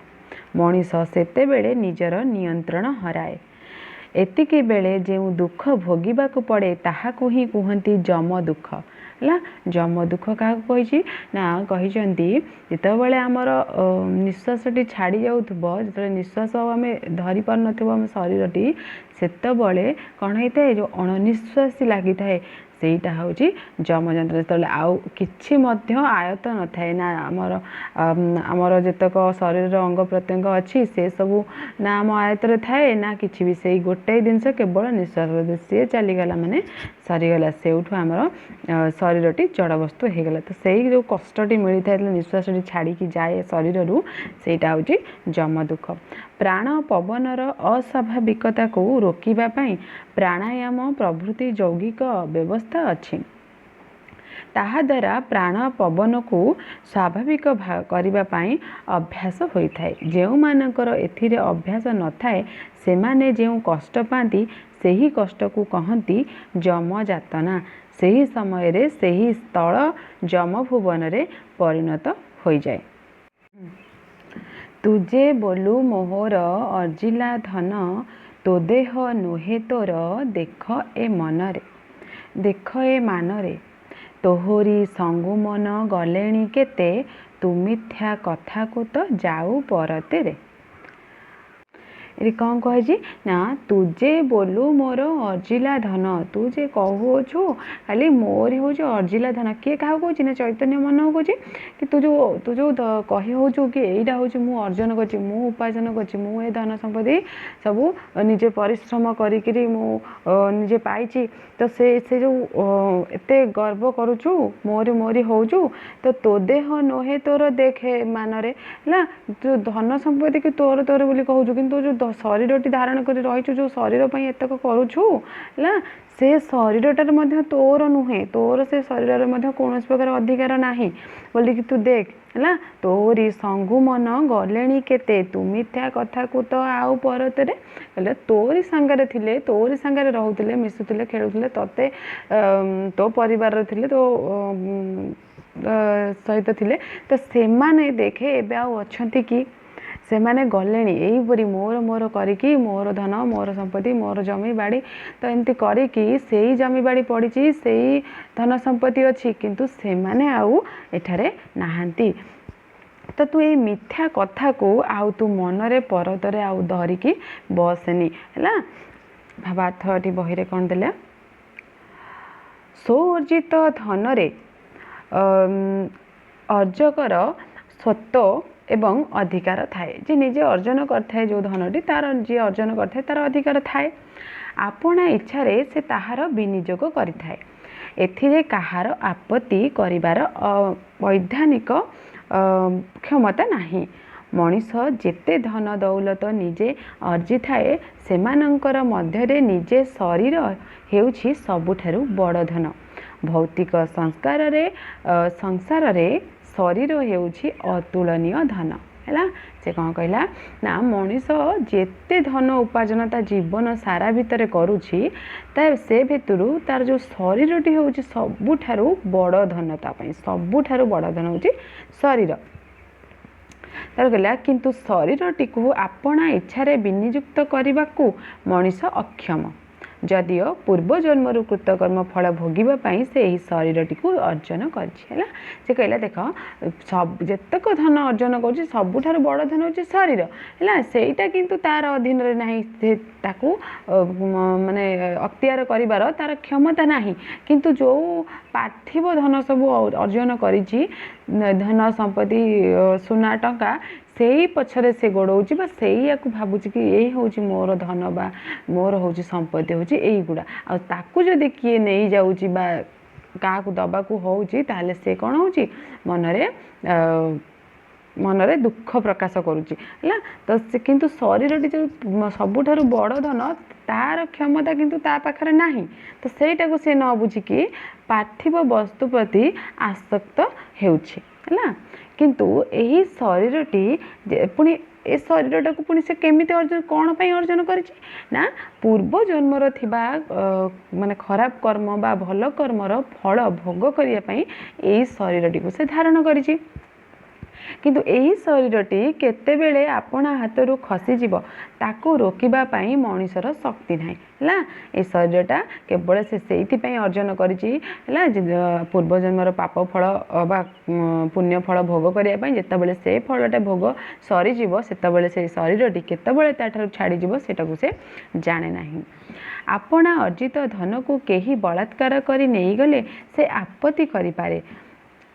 ମଣିଷ ସେତେବେଳେ ନିଜର ନିୟନ୍ତ୍ରଣ ହରାଏ। ଏତିକି ବେଳେ ଯେଉଁ ଦୁଃଖ ଭୋଗିବାକୁ ପଡ଼େ, ତାହାକୁ ହିଁ କୁହନ୍ତି ଯମ ଦୁଃଖ। ହେଲା, ଯମ ଦୁଃଖ କାହାକୁ କହିଛି? ନା, କହିଛନ୍ତି ଯେତେବେଳେ ଆମର ନିଶ୍ୱାସଟି ଛାଡ଼ି ଯାଉଥିବ, ଯେତେବେଳେ ନିଶ୍ୱାସ ଆମେ ଧରି ପାରୁନଥିବ ଆମ ଶରୀରଟି, ସେତେବେଳେ କ'ଣ ହେଇଥାଏ? ଯେଉଁ ଅଣନିଶ୍ୱାସୀ ଲାଗିଥାଏ, ସେଇଟା ହେଉଛି ଯମ ଯନ୍ତ୍ରଣା। ଯେତେବେଳେ ଆଉ କିଛି ମଧ୍ୟ ଆୟତ୍ତ ନଥାଏ, ନା ଆମର ଯେତେକ ଶରୀରର ଅଙ୍ଗ ପ୍ରତ୍ୟଙ୍ଗ ଅଛି ସେସବୁ ନା ଆମ ଆୟତ୍ତରେ ଥାଏ, ନା କିଛି ବି। ସେଇ ଗୋଟାଏ ଜିନିଷ କେବଳ ନିଶ୍ୱାସ। ସିଏ ଚାଲିଗଲା ମାନେ ସରିଗଲା। ସେଇଠୁ ଆମର ଶରୀରଟି ଜଡ଼ବସ୍ତୁ ହେଇଗଲା। ତ ସେଇ ଯେଉଁ କଷ୍ଟଟି ମିଳିଥାଏ, ନିଶ୍ୱାସଟି ଛାଡ଼ିକି ଯାଏ ଶରୀରରୁ, ସେଇଟା ହେଉଛି ଯମ ଦୁଃଖ। ପ୍ରାଣ ପବନର ଅସ୍ୱାଭାବିକତାକୁ ରୋକିବା ପାଇଁ ପ୍ରାଣାୟାମ ପ୍ରଭୃତି ଯୌଗିକ ବ୍ୟବସ୍ଥା ଅଛି। ତାହାଦ୍ୱାରା ପ୍ରାଣ ପବନକୁ ସ୍ୱାଭାବିକ କରିବା ପାଇଁ ଅଭ୍ୟାସ ହୋଇଥାଏ। ଯେଉଁମାନଙ୍କର ଏଥିରେ ଅଭ୍ୟାସ ନଥାଏ, ସେମାନେ ଯେଉଁ କଷ୍ଟ ପାଆନ୍ତି, ସେହି କଷ୍ଟକୁ କହନ୍ତି ଯମଯାତନା। ସେହି ସମୟରେ ସେହି ସ୍ଥଳ ଯମଭୁବନରେ ପରିଣତ ହୋଇଯାଏ। ତୁଜେ ବୋଲୁ ମୋହର ଅର୍ଜିଲା ଧନ, ତୋ ଦେହ ନୁହେଁ ତୋର ଦେଖ ଏ ମନରେ, ଦେଖ ଏ ମାନରେ। ତୋହରି ସଙ୍ଗୁ ମନ ଗଲେଣି କେତେ, ତୁ ମିଥ୍ୟା କଥାକୁ ତ ଯାଉ ପରତେରେ। ଏଠି କ'ଣ କୁହାଯାଇଛି ନା ତୁଜେ ବୋଲୁ ମୋର ଅର୍ଜିଲା ଧନ, ତୁ ଯେ କହୁଅଛୁ ଖାଲି ମୋରି ହେଉଛି ଅର୍ଜିଲା ଧନ। କିଏ କାହାକୁ କହୁଛି ନା ଚୈତନ୍ୟ ମନକୁ କହୁଛି କି ତୁ ଯେଉଁ କହି ହେଉଛୁ କି ଏଇଟା ହେଉଛି ମୁଁ ଅର୍ଜନ କରିଛି, ମୁଁ ଉପାର୍ଜନ କରିଛି, ମୁଁ ଏ ଧନ ସମ୍ପତ୍ତି ସବୁ ନିଜେ ପରିଶ୍ରମ କରିକିରି ମୁଁ ନିଜେ ପାଇଛି। ତ ସେ ଯେଉଁ ଏତେ ଗର୍ବ କରୁଛୁ ମୋରି ହେଉଛୁ, ତ ତୋ ଦେହ ନୁହେଁ ତୋର ଦେଖେ ମାନରେ ହେଲା। ଯେଉଁ ଧନ ସମ୍ପତ୍ତି କି ତୋର ବୋଲି କହୁଛୁ, କିନ୍ତୁ ଯେଉଁ ଶରୀରଟି ଧାରଣ କରି ରହିଛୁ, ଯେଉଁ ଶରୀର ପାଇଁ ଏତକ କରୁଛୁ ହେଲା, ସେ ଶରୀରଟାରେ ମଧ୍ୟ ତୋର ନୁହେଁ, ତୋର ସେ ଶରୀରରେ ମଧ୍ୟ କୌଣସି ପ୍ରକାର ଅଧିକାର ନାହିଁ ବୋଲିକି ତୁ ଦେଖ ହେଲା। ତୋରି ସଙ୍ଗୁ ମନ ଗଲେଣି କେତେ, ତୁ ମିଥ୍ୟା କଥାକୁ ତ ଆଉ ପରତରେ। ହେଲେ ତୋରି ସାଙ୍ଗରେ ଥିଲେ, ତୋରି ସାଙ୍ଗରେ ରହୁଥିଲେ, ମିଶୁଥିଲେ, ଖେଳୁଥିଲେ, ତୋତେ ତୋ ପରିବାରରେ ଥିଲେ, ତୋ ସହିତ ଥିଲେ, ତ ସେମାନେ ଦେଖେ ଏବେ ଆଉ ଅଛନ୍ତି କି? ସେମାନେ ଗଲେଣି ଏଇପରି ମୋର କରିକି, ମୋର ଧନ, ମୋର ସମ୍ପତ୍ତି, ମୋର ଜମି ବାଡ଼ି, ତ ଏମିତି କରିକି ସେଇ ଜମି ବାଡ଼ି ପଡ଼ିଛି, ସେଇ ଧନ ସମ୍ପତ୍ତି ଅଛି, କିନ୍ତୁ ସେମାନେ ଆଉ ଏଠାରେ ନାହାନ୍ତି। ତ ତୁ ଏଇ ମିଥ୍ୟା କଥାକୁ ଆଉ ତୁ ମନରେ ପରତରେ ଆଉ ଧରିକି ବସେନି ହେଲା। ଭାବାର୍ଥ ଏଠି ବହିରେ କ'ଣ ଦେଲେ, ସୋଅର୍ଜିତ ଧନରେ ଅର୍ଜକର ସ୍ୱତ୍ୱ ଏବଂ ଅଧିକାର ଥାଏ। ଯେ ନିଜେ ଅର୍ଜନ କରିଥାଏ ଯେଉଁ ଧନଟି, ତାର ଯିଏ ଅର୍ଜନ କରିଥାଏ ତାର ଅଧିକାର ଥାଏ। ଆପଣା ଇଚ୍ଛାରେ ସେ ତାହାର ବିନିଯୋଗ କରିଥାଏ। ଏଥିରେ କାହାର ଆପତ୍ତି କରିବାର ବୈଧାନିକ କ୍ଷମତା ନାହିଁ। ମଣିଷ ଯେତେ ଧନ ଦୌଲତ ନିଜେ ଅର୍ଜିଥାଏ, ସେମାନଙ୍କର ମଧ୍ୟରେ ନିଜେ ଶରୀର ହେଉଛି ସବୁଠାରୁ ବଡ଼ ଧନ। ଭୌତିକ ସଂସାରରେ ଶରୀର ହେଉଛି ଅତୁଳନୀୟ ଧନ ହେଲା। ସେ କ'ଣ କହିଲା ନା ମଣିଷ ଯେତେ ଧନ ଉପାର୍ଜନ ତା ଜୀବନ ସାରା ଭିତରେ କରୁଛି, ସେ ଭିତରୁ ତାର ଯେଉଁ ଶରୀରଟି ହେଉଛି ସବୁଠାରୁ ବଡ଼ ଧନ। ତା ପାଇଁ ସବୁଠାରୁ ବଡ଼ ଧନ ହେଉଛି ଶରୀର। ତାର କହିଲା କିନ୍ତୁ ଶରୀରଟିକୁ ଆପଣା ଇଚ୍ଛାରେ ବିନିଯୁକ୍ତ କରିବାକୁ ମଣିଷ ଅକ୍ଷମ, ଯଦିଓ ପୂର୍ବଜନ୍ମରୁ କୃତକର୍ମ ଫଳ ଭୋଗିବା ପାଇଁ ସେ ଏହି ଶରୀରଟିକୁ ଅର୍ଜନ କରିଛି ହେଲା। ସେ କହିଲା ଦେଖ ଯେତେକ ଧନ ଅର୍ଜନ କରୁଛି ସବୁଠାରୁ ବଡ଼ ଧନ ହେଉଛି ଶରୀର ହେଲା। ସେଇଟା କିନ୍ତୁ ତାର ଅଧୀନରେ ନାହିଁ, ସେ ତାକୁ ମାନେ ଅକ୍ତିଆର କରିବାର ତାର କ୍ଷମତା ନାହିଁ। କିନ୍ତୁ ଯେଉଁ ପାର୍ଥିବ ଧନ ସବୁ ଅର୍ଜନ କରିଛି, ଧନ ସମ୍ପତ୍ତି ସୁନା ଟଙ୍କା, ସେଇ ପଛରେ ସେ ଗୋଡ଼ଉଛି ବା ସେଇଆକୁ ଭାବୁଛି କି ଏଇ ହେଉଛି ମୋର ଧନ ବା ମୋର ହେଉଛି ସମ୍ପତ୍ତି ହେଉଛି ଏଇଗୁଡ଼ା। ଆଉ ତାକୁ ଯଦି କିଏ ନେଇଯାଉଛି ବା କାହାକୁ ଦେବାକୁ ହେଉଛି, ତାହେଲେ ସେ କ'ଣ ହେଉଛି ମନରେ ଦୁଃଖ ପ୍ରକାଶ କରୁଛି ହେଲା। ତ ସେ କିନ୍ତୁ ଶରୀରଟି ଯେଉଁ ସବୁଠାରୁ ବଡ଼ ଧନ, ତାର କ୍ଷମତା କିନ୍ତୁ ତା ପାଖରେ ନାହିଁ। ତ ସେଇଟାକୁ ସେ ନ ବୁଝିକି ପାର୍ଥିବ ବସ୍ତୁ ପ୍ରତି ଆସକ୍ତ ହେଉଛି ହେଲା। କିନ୍ତୁ ଏହି ଶରୀରଟି ପୁଣି ଏ ଶରୀରଟାକୁ ପୁଣି ସେ କେମିତି କ'ଣ ପାଇଁ ଅର୍ଜନ କରିଛି ନା ପୂର୍ବ ଜନ୍ମର ଥିବା ମାନେ ଖରାପ କର୍ମ ବା ଭଲ କର୍ମର ଫଳ ଭୋଗ କରିବା ପାଇଁ ଏହି ଶରୀରଟିକୁ ସେ ଧାରଣ କରିଛି। କିନ୍ତୁ ଏହି ଶରୀରଟି କେତେବେଳେ ଆପଣା ହାତରୁ ଖସିଯିବ ତାକୁ ରୋକିବା ପାଇଁ ମଣିଷର ଶକ୍ତି ନାହିଁ ହେଲା। ଏ ଶରୀରଟା କେବଳ ସେ ସେଇଥିପାଇଁ ଅର୍ଜନ କରିଛି ହେଲା, ପୂର୍ବଜନ୍ମର ପାପ ଫଳ ବା ପୁଣ୍ୟ ଫଳ ଭୋଗ କରିବା ପାଇଁ। ଯେତେବେଳେ ସେ ଫଳଟା ଭୋଗ ସରିଯିବ, ସେତେବେଳେ ସେ ଶରୀରଟି କେତେବେଳେ ତାଠାରୁ ଛାଡ଼ିଯିବ ସେଇଟାକୁ ସେ ଜାଣେ ନାହିଁ। ଆପଣା ଅର୍ଜିତ ଧନକୁ କେହି ବଳାତ୍କାର କରି ନେଇଗଲେ ସେ ଆପତ୍ତି କରିପାରେ,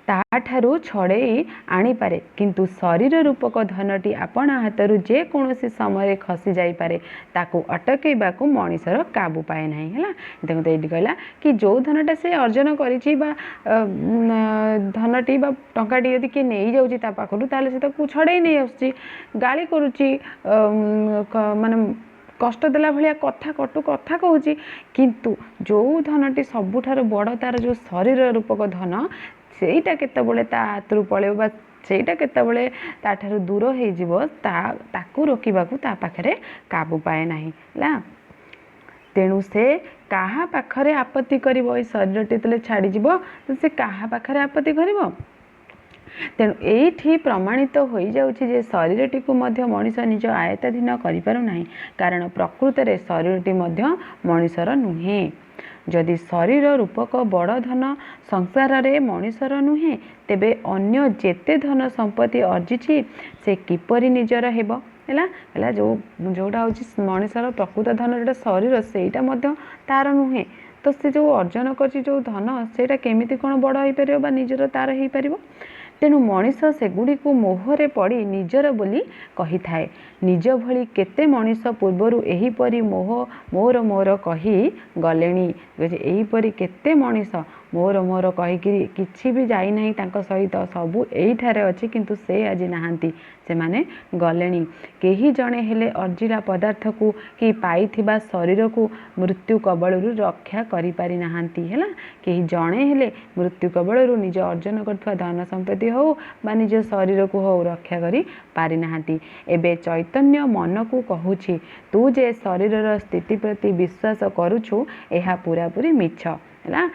ତାଠାରୁ ଛଡ଼େଇ ଆଣିପାରେ, କିନ୍ତୁ ଶରୀର ରୂପକ ଧନଟି ଆପଣା ହାତରୁ ଯେକୌଣସି ସମୟରେ ଖସି ଯାଇପାରେ, ତାକୁ ଅଟକାଇବାକୁ ମଣିଷର କାବୁ ପାଏ ନାହିଁ ହେଲା। ଦେଖନ୍ତୁ ଏଇଠି କହିଲା କି ଯେଉଁ ଧନଟା ସେ ଅର୍ଜନ କରିଛି ବା ଧନଟି ବା ଟଙ୍କାଟି ଯଦି କିଏ ନେଇଯାଉଛି ତା ପାଖରୁ, ତାହେଲେ ସେ ତାକୁ ଛଡ଼େଇ ନେଇ ଆସୁଛି, ଗାଳି କରୁଛି, ମାନେ କଷ୍ଟ ଦେଲା ଭଳିଆ କଟୁ କଥା କହୁଛି। କିନ୍ତୁ ଯେଉଁ ଧନଟି ସବୁଠାରୁ ବଡ଼, ତାର ଯେଉଁ ଶରୀର ରୂପକ ଧନ, ସେଇଟା କେତେବେଳେ ତା ହାତରୁ ପଳେଇବ ବା ସେଇଟା କେତେବେଳେ ତାଠାରୁ ଦୂର ହେଇଯିବ, ତାକୁ ରୋକିବାକୁ ତା ପାଖରେ କାବୁ ପାଏ ନାହିଁ ହେଲା। तेणु से काहा पाखरे आपत्ति करिवो ए शरीरटी तले छाड़ी जीवो तो से काहा पाखरे आपत्ति करिवो। तेणु एठी प्रमाणित हो जाउछि जे शरीरटी को मध्य मनीष निज आयत्ताधीन करि पारु नाही कारण प्रकृत रे शरीरटी मध्य मनीषर नुहे। जदि शरीर रूपक बड़ धन संसार रे मनीषर नुहे तेबे अन्य जेते धन संपत्ति अर्जिछि से किपरि निजर हेबो है जोटा हूँ मनीषर प्रकृत धन जोटा शरीर सेटा मध्य तार नुहे तो से जो अर्जन कर जो धन सेटा केमिति कौन बड़ हो पार बा निजर तार हो पार। तेणु मनीष सेगुड़ी को मोहरे पड़ी निजर बोली कही थाए। निज भली केते मनीष पूर्वरु एहीपरि मोह मोर मोर कही गलेनी एहीपरि केते मनीष मोर मोर कहीकि किछि भी जाई नहीं तांको सहित सबू एठारे अछि किंतु से आज नाहांती से माने गलेनी। केही जणे हेले अर्जिला पदार्थ को कि पाइथिबा शरीर को मृत्यु कबलरु रक्षा करि पारि नाहांती हैला केही जणे हेले मृत्यु कबलरु निज अर्जन करथवा धन संपत्ति हो बा निज शरीर को हो रक्षा करि पारि नाहांती। एबे चैतन्य मन को कहूछि तू जे शरीर स्थिति प्रति विश्वास करूछु एहा पूरा पूरी मिछ है।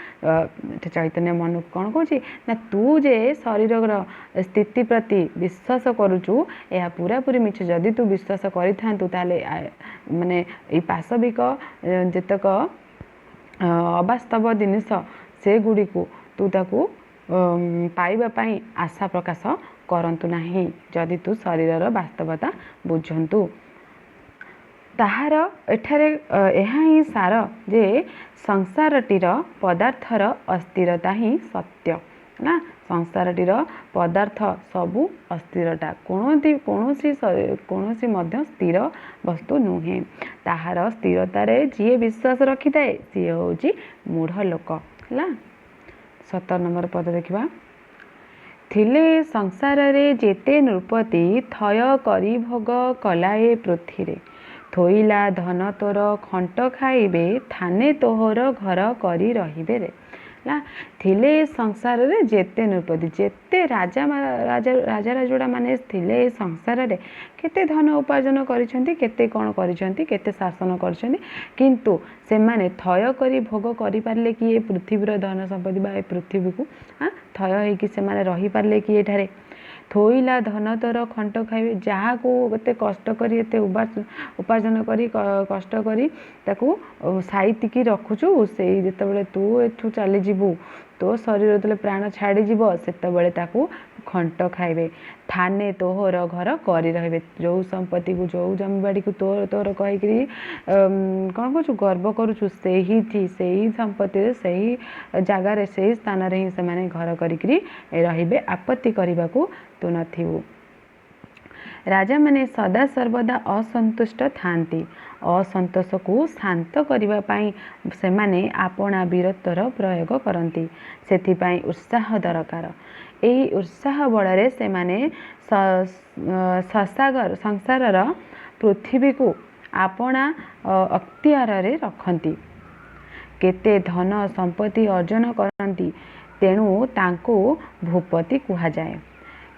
चैतन्य मन कौन कौच ना तू जे शरीर स्थिति प्रति विश्वास करुचु यह पूरा पूरी मिछ। जदि तू विश्वास करिथांतु ताले माने ए पाशविक जेतक अवास्तव जिनिस से गुड़ी को तू ताकू पाइबा पाई आशा प्रकाश करंतु नाही जदि तू शरीर वास्तवता बुझंतु। ताहार एठारे एहा ही सार जे संसारटीर पदार्थर अस्थिरता ही सत्य ना संसारटीर पदार्थ सबू अस्थिरता कौनसी मध्य स्थिर वस्तु नुहे। ताहार स्थिरतार जी विश्वास रखी थाए सी होची मूढ़ लोक है। 17 नंबर पद देखा थिले संसार रे जेते नृपति थय करी भोग कलाए पृथ्वी थोइला धन तोर खंट खाइबे थाने तोहर घर करी रहिबे रे ला थिले संसार रे जेते नृपति जेते राजा राजा राजा राजोड़ा माने थिले संसार रे केते धन उपार्जन करिसेंती केते कोन करिसेंती केते शासन करिसेंती किंतु से माने थय करी भोग करि पारले कि ए पृथ्वीर धन संपत्ति बा ए पृथ्वी को थय होई कि से माने रहि पारले कि एठारे थोइला धन तोर खंट खाइबे जहाँ को एते कष्ट करी एते उपार्जन करी कष्ट करी ताकू साइतिकी रखुचु से जेतेबेले तू एठू चली जीवु तो शरीर तले प्राण छाड़ी जीव सेतेबेले ताकू खंट खाइबे थाने तोहर घर करी रहिबे जो संपत्ति को जो जमीबाड़ी को तोर तोर कहीकि कौन कहूँ गर्व करुचु से ही संपत्ति से ही जगार से ही स्थान ही से माने घर करी रहिबे आपत्ति करने को तू नथिबु। राजा माने सदा सर्वदा असंतुष्ट थांती असंतोष को शांत करने पाई से माने आपना वीरत्वर प्रयोग करती से उत्साह दरकार यही उत्साह बल से माने संसार पृथ्वी को आपना अख्तियार रे रखती केते धन संपत्ति अर्जन करती तेणु तांको भूपति कहा जाए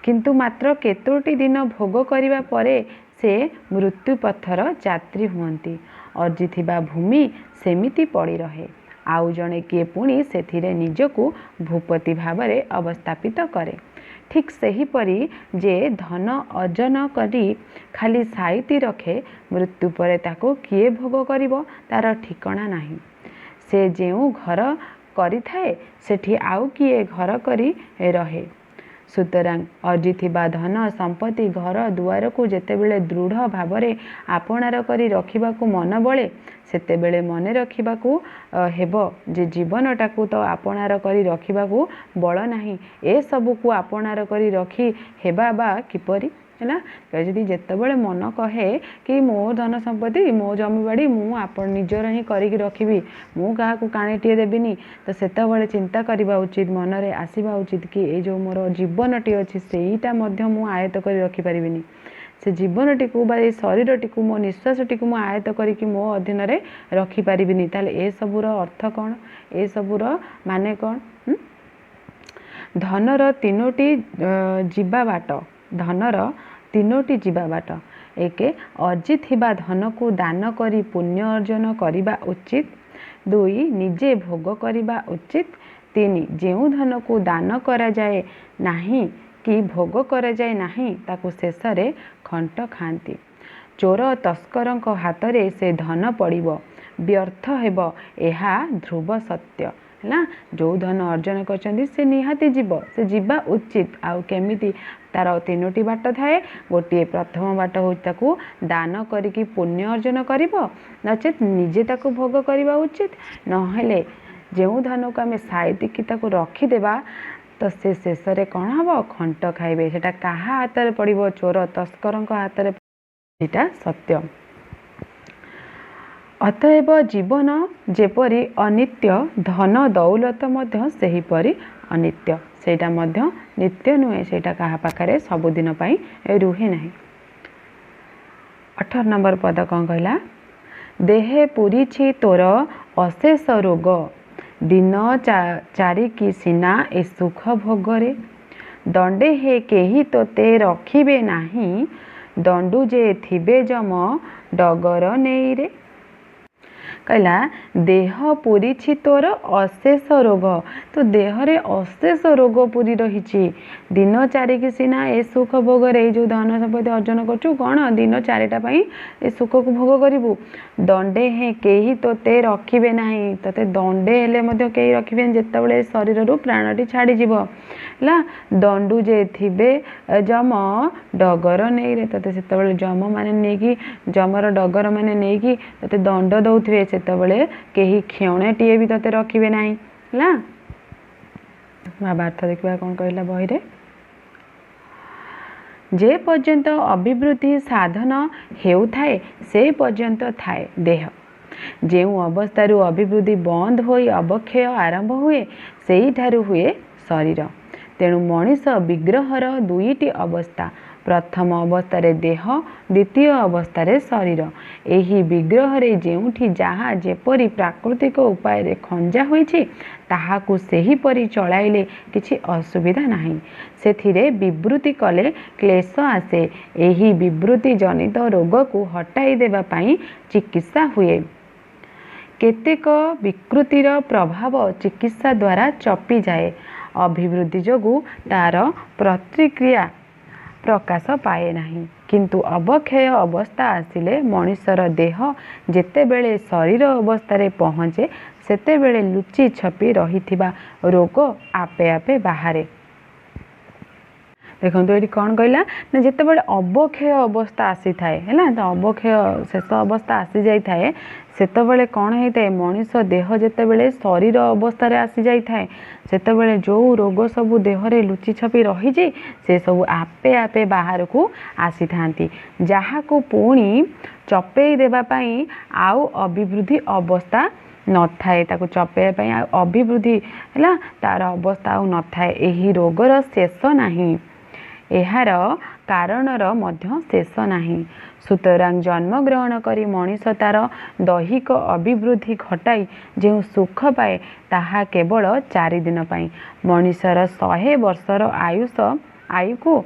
किंतु मात्र केतोटी दिन भोग करने परे से मृत्यु पथर यात्री हुंती अर्जिथिबा भूमि सेमिति पड़ी रहे आउ जणे किए पुणी सेथिरे निजको भूपति भावरे अवस्थापित करे। ठीक सही परी जे धन अर्जन करी खाली साइती रखे मृत्यु परे ताको किए भोग करिवो तार ठिकाना नाही। से जेउ घर करी थाए सेठी आउ किए घर करी रहे सुतरां अर्जिथिबा धन संपत्ति घर दुआर को जेतेबेले दृढ़ भावरे आपणार करी रखिबाकू मन बळे सेतेबेले मने रखिबाकू हेबो जे जीवनटाकू तो आपणार करी रखिबाकू बळ नाही ए सबू को आपणार करी रखी हेबा बा किपरि है जदि जितेबले मन कहे कि मो धन संपत्ति मो जमीबाड़ी मु आपण निजर ही करिकी रखिबी मु क्या काणीटे देविनी तो सेतबले चिंता करवा उचित मनरे आसवा उचित कि ये जो मोर जीवनटी अच्छी सेईटा मध्य मु आयत्त कर रखिपारिनी से जीवनटी को बा शरीरटी को मो निश्वासटी को मु आयत्त करिकी मो अधीन रे रखिपारिनी ताले ए सबूर अर्थ कौन ए सबूर माने कौन धनर तीनोटी जीवा बाट धनर तीनोटी जीवा बाट एक अर्जिथिबा धन को दान करी पुण्य अर्जन करने उचित। 2 निजे भोग करने उचित। 3 जो धन को दान करा जाए नहीं कि भोग करा जाए नहीं ताकू शेष रे खंट खाती। चोर तस्कर हाथ रे से धन पड़िबो व्यर्थ हेबो एहा ध्रुव सत्य है। जो धन अर्जन कर से निहाती जीव से जीवा उचित। आउ केमिति तार 3टी बाट थाए। गोटे प्रथम बाट हो ताकू दान करिकी पुण्य अर्जन करिबो नचेत निजे ताकू भोग करवा उचित। नहेले जो धन को आम साइतिकी ताकू रखीदेवा तो से शेष रे कौन हम खंट खाइबे सेटा काहा हाथ रे पड़िबो चोर तस्कर हाथ रे एटा सत्य। अतएव जीवन जेपरी अनित्य धन दौलत मध्य सेहीपरि अनित्य सेटा मध्य नित्य नुहे सेटा कहा पाखरे सबुदिन पाई रुहे नहीं। 18 नंबर पद कौन कहला देहे पूरी छी तोर अशेष रोग दिन चारिकी सिना ए सुख भोगरे दंडे हे केही तो ते रखिबे नाही दंडू जे थिबे जम डगर नेईरे। कहला देह पूरी छी तोर अशेष रोग तो देह रे अशेष रोग पूरी रही। दिन चारिकी सिना ए सुख भोगरे जो धन संपत्ति अर्जन करचु कौन दिन चारिटा पाई ए सुख को भोग करिवु। दंडे हे केही तो ते रखिबे नाही तते दंडे हेले मध्य केही रखिबे जेतेबेले शरीर रु प्राणटी छाड़ी जीवो ला। दंडू जे थिबे जम डगर नहीं रे तते सेतेबेले जम माने नेकी जमर डगर माने नेकी तते दंड दउथिबे सेतेबेले केही क्षणेटीए भी तते रखिबे नाही ला। भावार्थ देखिबा कोन कहला बही रे जे पर्यंत अभिवृद्धि साधन हेउथाए से पर्यंत थाए देह। जो अवस्थारू अभिवृद्धि बंद होई अवक्षय आरंभ हुए सेही ठारू हुए शरीर। तेणु मनीष विग्रहर 2टी अवस्था प्रथम अवस्था देह द्वितीय अवस्था शरीर। एही विग्रह रे जेउठी जहाँ जेपरी प्राकृतिक उपाय रे खंजा होईछि ताहाकु सेही परी चलाइले किछि असुविधा नाही। सेथिरे विवृत्ति कले क्लेश आसे। एही विवृत्ति जनित रोग को हटाई देबा पाई चिकित्सा हुए। केतेक विकृतिर प्रभाव चिकित्सा द्वारा चपी जाए। अभिवृद्धि जोगु तार प्रतिक्रिया प्रकाश पाए नहीं किंतु अवक्षय अवस्था आसिले मनुष्यर देह जेतेबेले शरीर अवस्था रे पहुँचे सेतेबेले लुचि छपी रहिथिबा रोग आपे आपे बाहरे। देखो ये कौन कहला ना जितेबाला अवक्षय अवस्था आसी थाए है तो अवक्षय शेष अवस्था आसी जाई थाए सेतेबेले कौन होता है मनुष्य देह जितेबेले शरीर अवस्था रे आसी जाई थाए सेतेबेले जो रोग सबू देह रे लुचि छपी रही से सब आपे आपे बाहर को आसी थांती जहाँ को पुणी चपेई देबा पाई आउ अभिवृद्धि अवस्था न थाए ताको चपेई पाई अभिवृद्धि है तार अवस्था आउ न थाए। एही रोगर शेष नाही एहार कारणर मध्य शेष नाही। सुतरां जन्म ग्रहण करी मनीष तार दैहिक अभिवृद्धि घटाई जो सुख पाए ताहा केवल 4 दिन पाई। मनीषर 100 वर्षर आयु को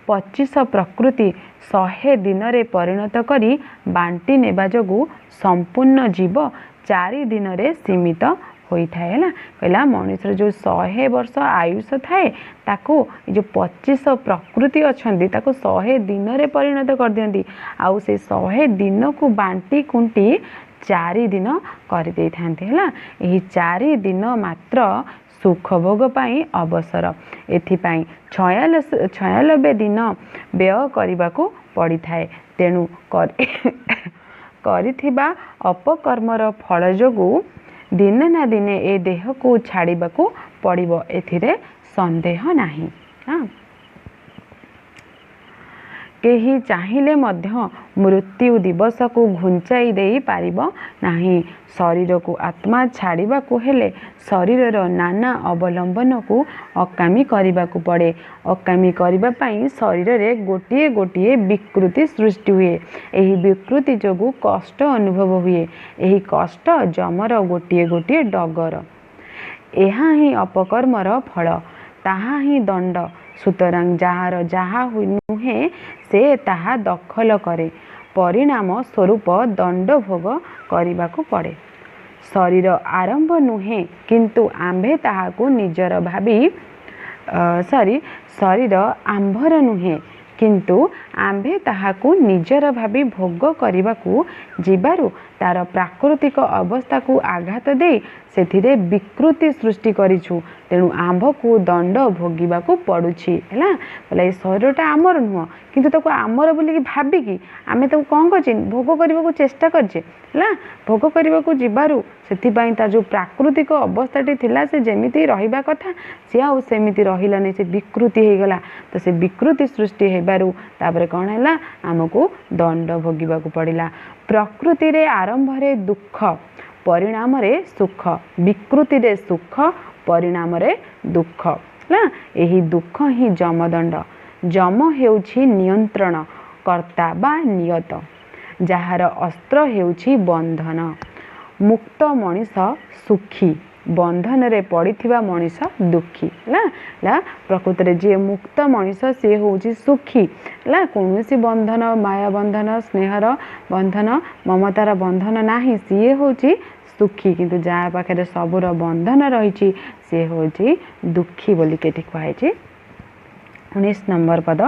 25 प्रकृति 100 दिन रे परिणत करी बांटी नेबा जोगु संपूर्ण जीव 4 दिन रे सीमित होता है कहला मनुष्य जो 100 वर्ष आयुष थाए ताको जो 25 प्रकृति अच्छा 100 दिन रे परिणत कर दियंती आउ से 100 दिन को बांटी कुंटी 4 दिन कर दे थांती है। यही 4 दिन मात्र सुख भोग पाई अवसर एथिपाई 96 दिन व्यय करने को पड़ी थाए। तेणु करिथिबा अपकर्मर फल जोगु दिने ना दिने ए देह को छाड़िबा को पड़िबो एथिरे संदेह नाही। केही चाहिले मध्य मृत्यु दिवस को घुंचाई देई पारिबो नाही। शरीर को आत्मा छाड़िबा को हेले शरीरर नाना अवलंबन को अकामी करिबा को पड़े। अकामी करिबा पाई शरीर रे गोटिए गोटिए विकृति सृष्टि हुए। एही विकृति जोगु कष्ट अनुभव हुए। एही कष्ट जमर गोटिए गोटिए डगर। एहा ही अपकर्मर फल ताहा ही दंड सुतरां जार जहा नुहे से ताहा दखल करे परिणाम स्वरूप दंड भोग करने को पड़े। शरीर आरंभ नुहे किंतु आंभे ताहाकू निजर भावी शरीर आंभर नुहे किंतु आंभे ताहाकू निजर भावी भोग करने को जीवारु तार प्राकृतिक अवस्था को आघात दे सेथिरे विकृति सृष्टि करिछु तेणु आंभ को दंड भोगिबा को पड़ुछि हैला बोले शरीरटा आमर नुह किंतु ताको आमर बोली भाबिकी आमे ताको कौन करछे भोग करबा को चेष्टा करछे हैला भोग करबा को जीवारु सेथिबाई तार जो प्राकृतिक अवस्थाटी थिला से जेमिति रहिबा कथा से आ सेमिति रहिला नै से विकृति हे गला तो से विकृति सृष्टि हेबारु तापर कोन हैला हमको दंड भोगिबा को पड़िला। प्रकृति रे आरंभ रे दुख परिणाम रे सुख विकृति रे सुख परिणाम रे दुख ना यही दुख ही जमदंड जम हेउछि नियंत्रण कर्ता बा नियत जार अस्त्र हेउछि बंधन मुक्त मनीष सुखी बंधन रे पड़िथिबा मनीष दुखी ला प्रकृति रे जे मुक्त मनीष से होउछि सुखी ला कोनोसी बंधन माया बंधन स्नेहर बंधन ममतार बंधन नाही सी होउछि सुखी किंतु जा पाखे सबुर बंधन रही सी होउछि दुखी बोली केठी कहैछि। 19 नंबर पद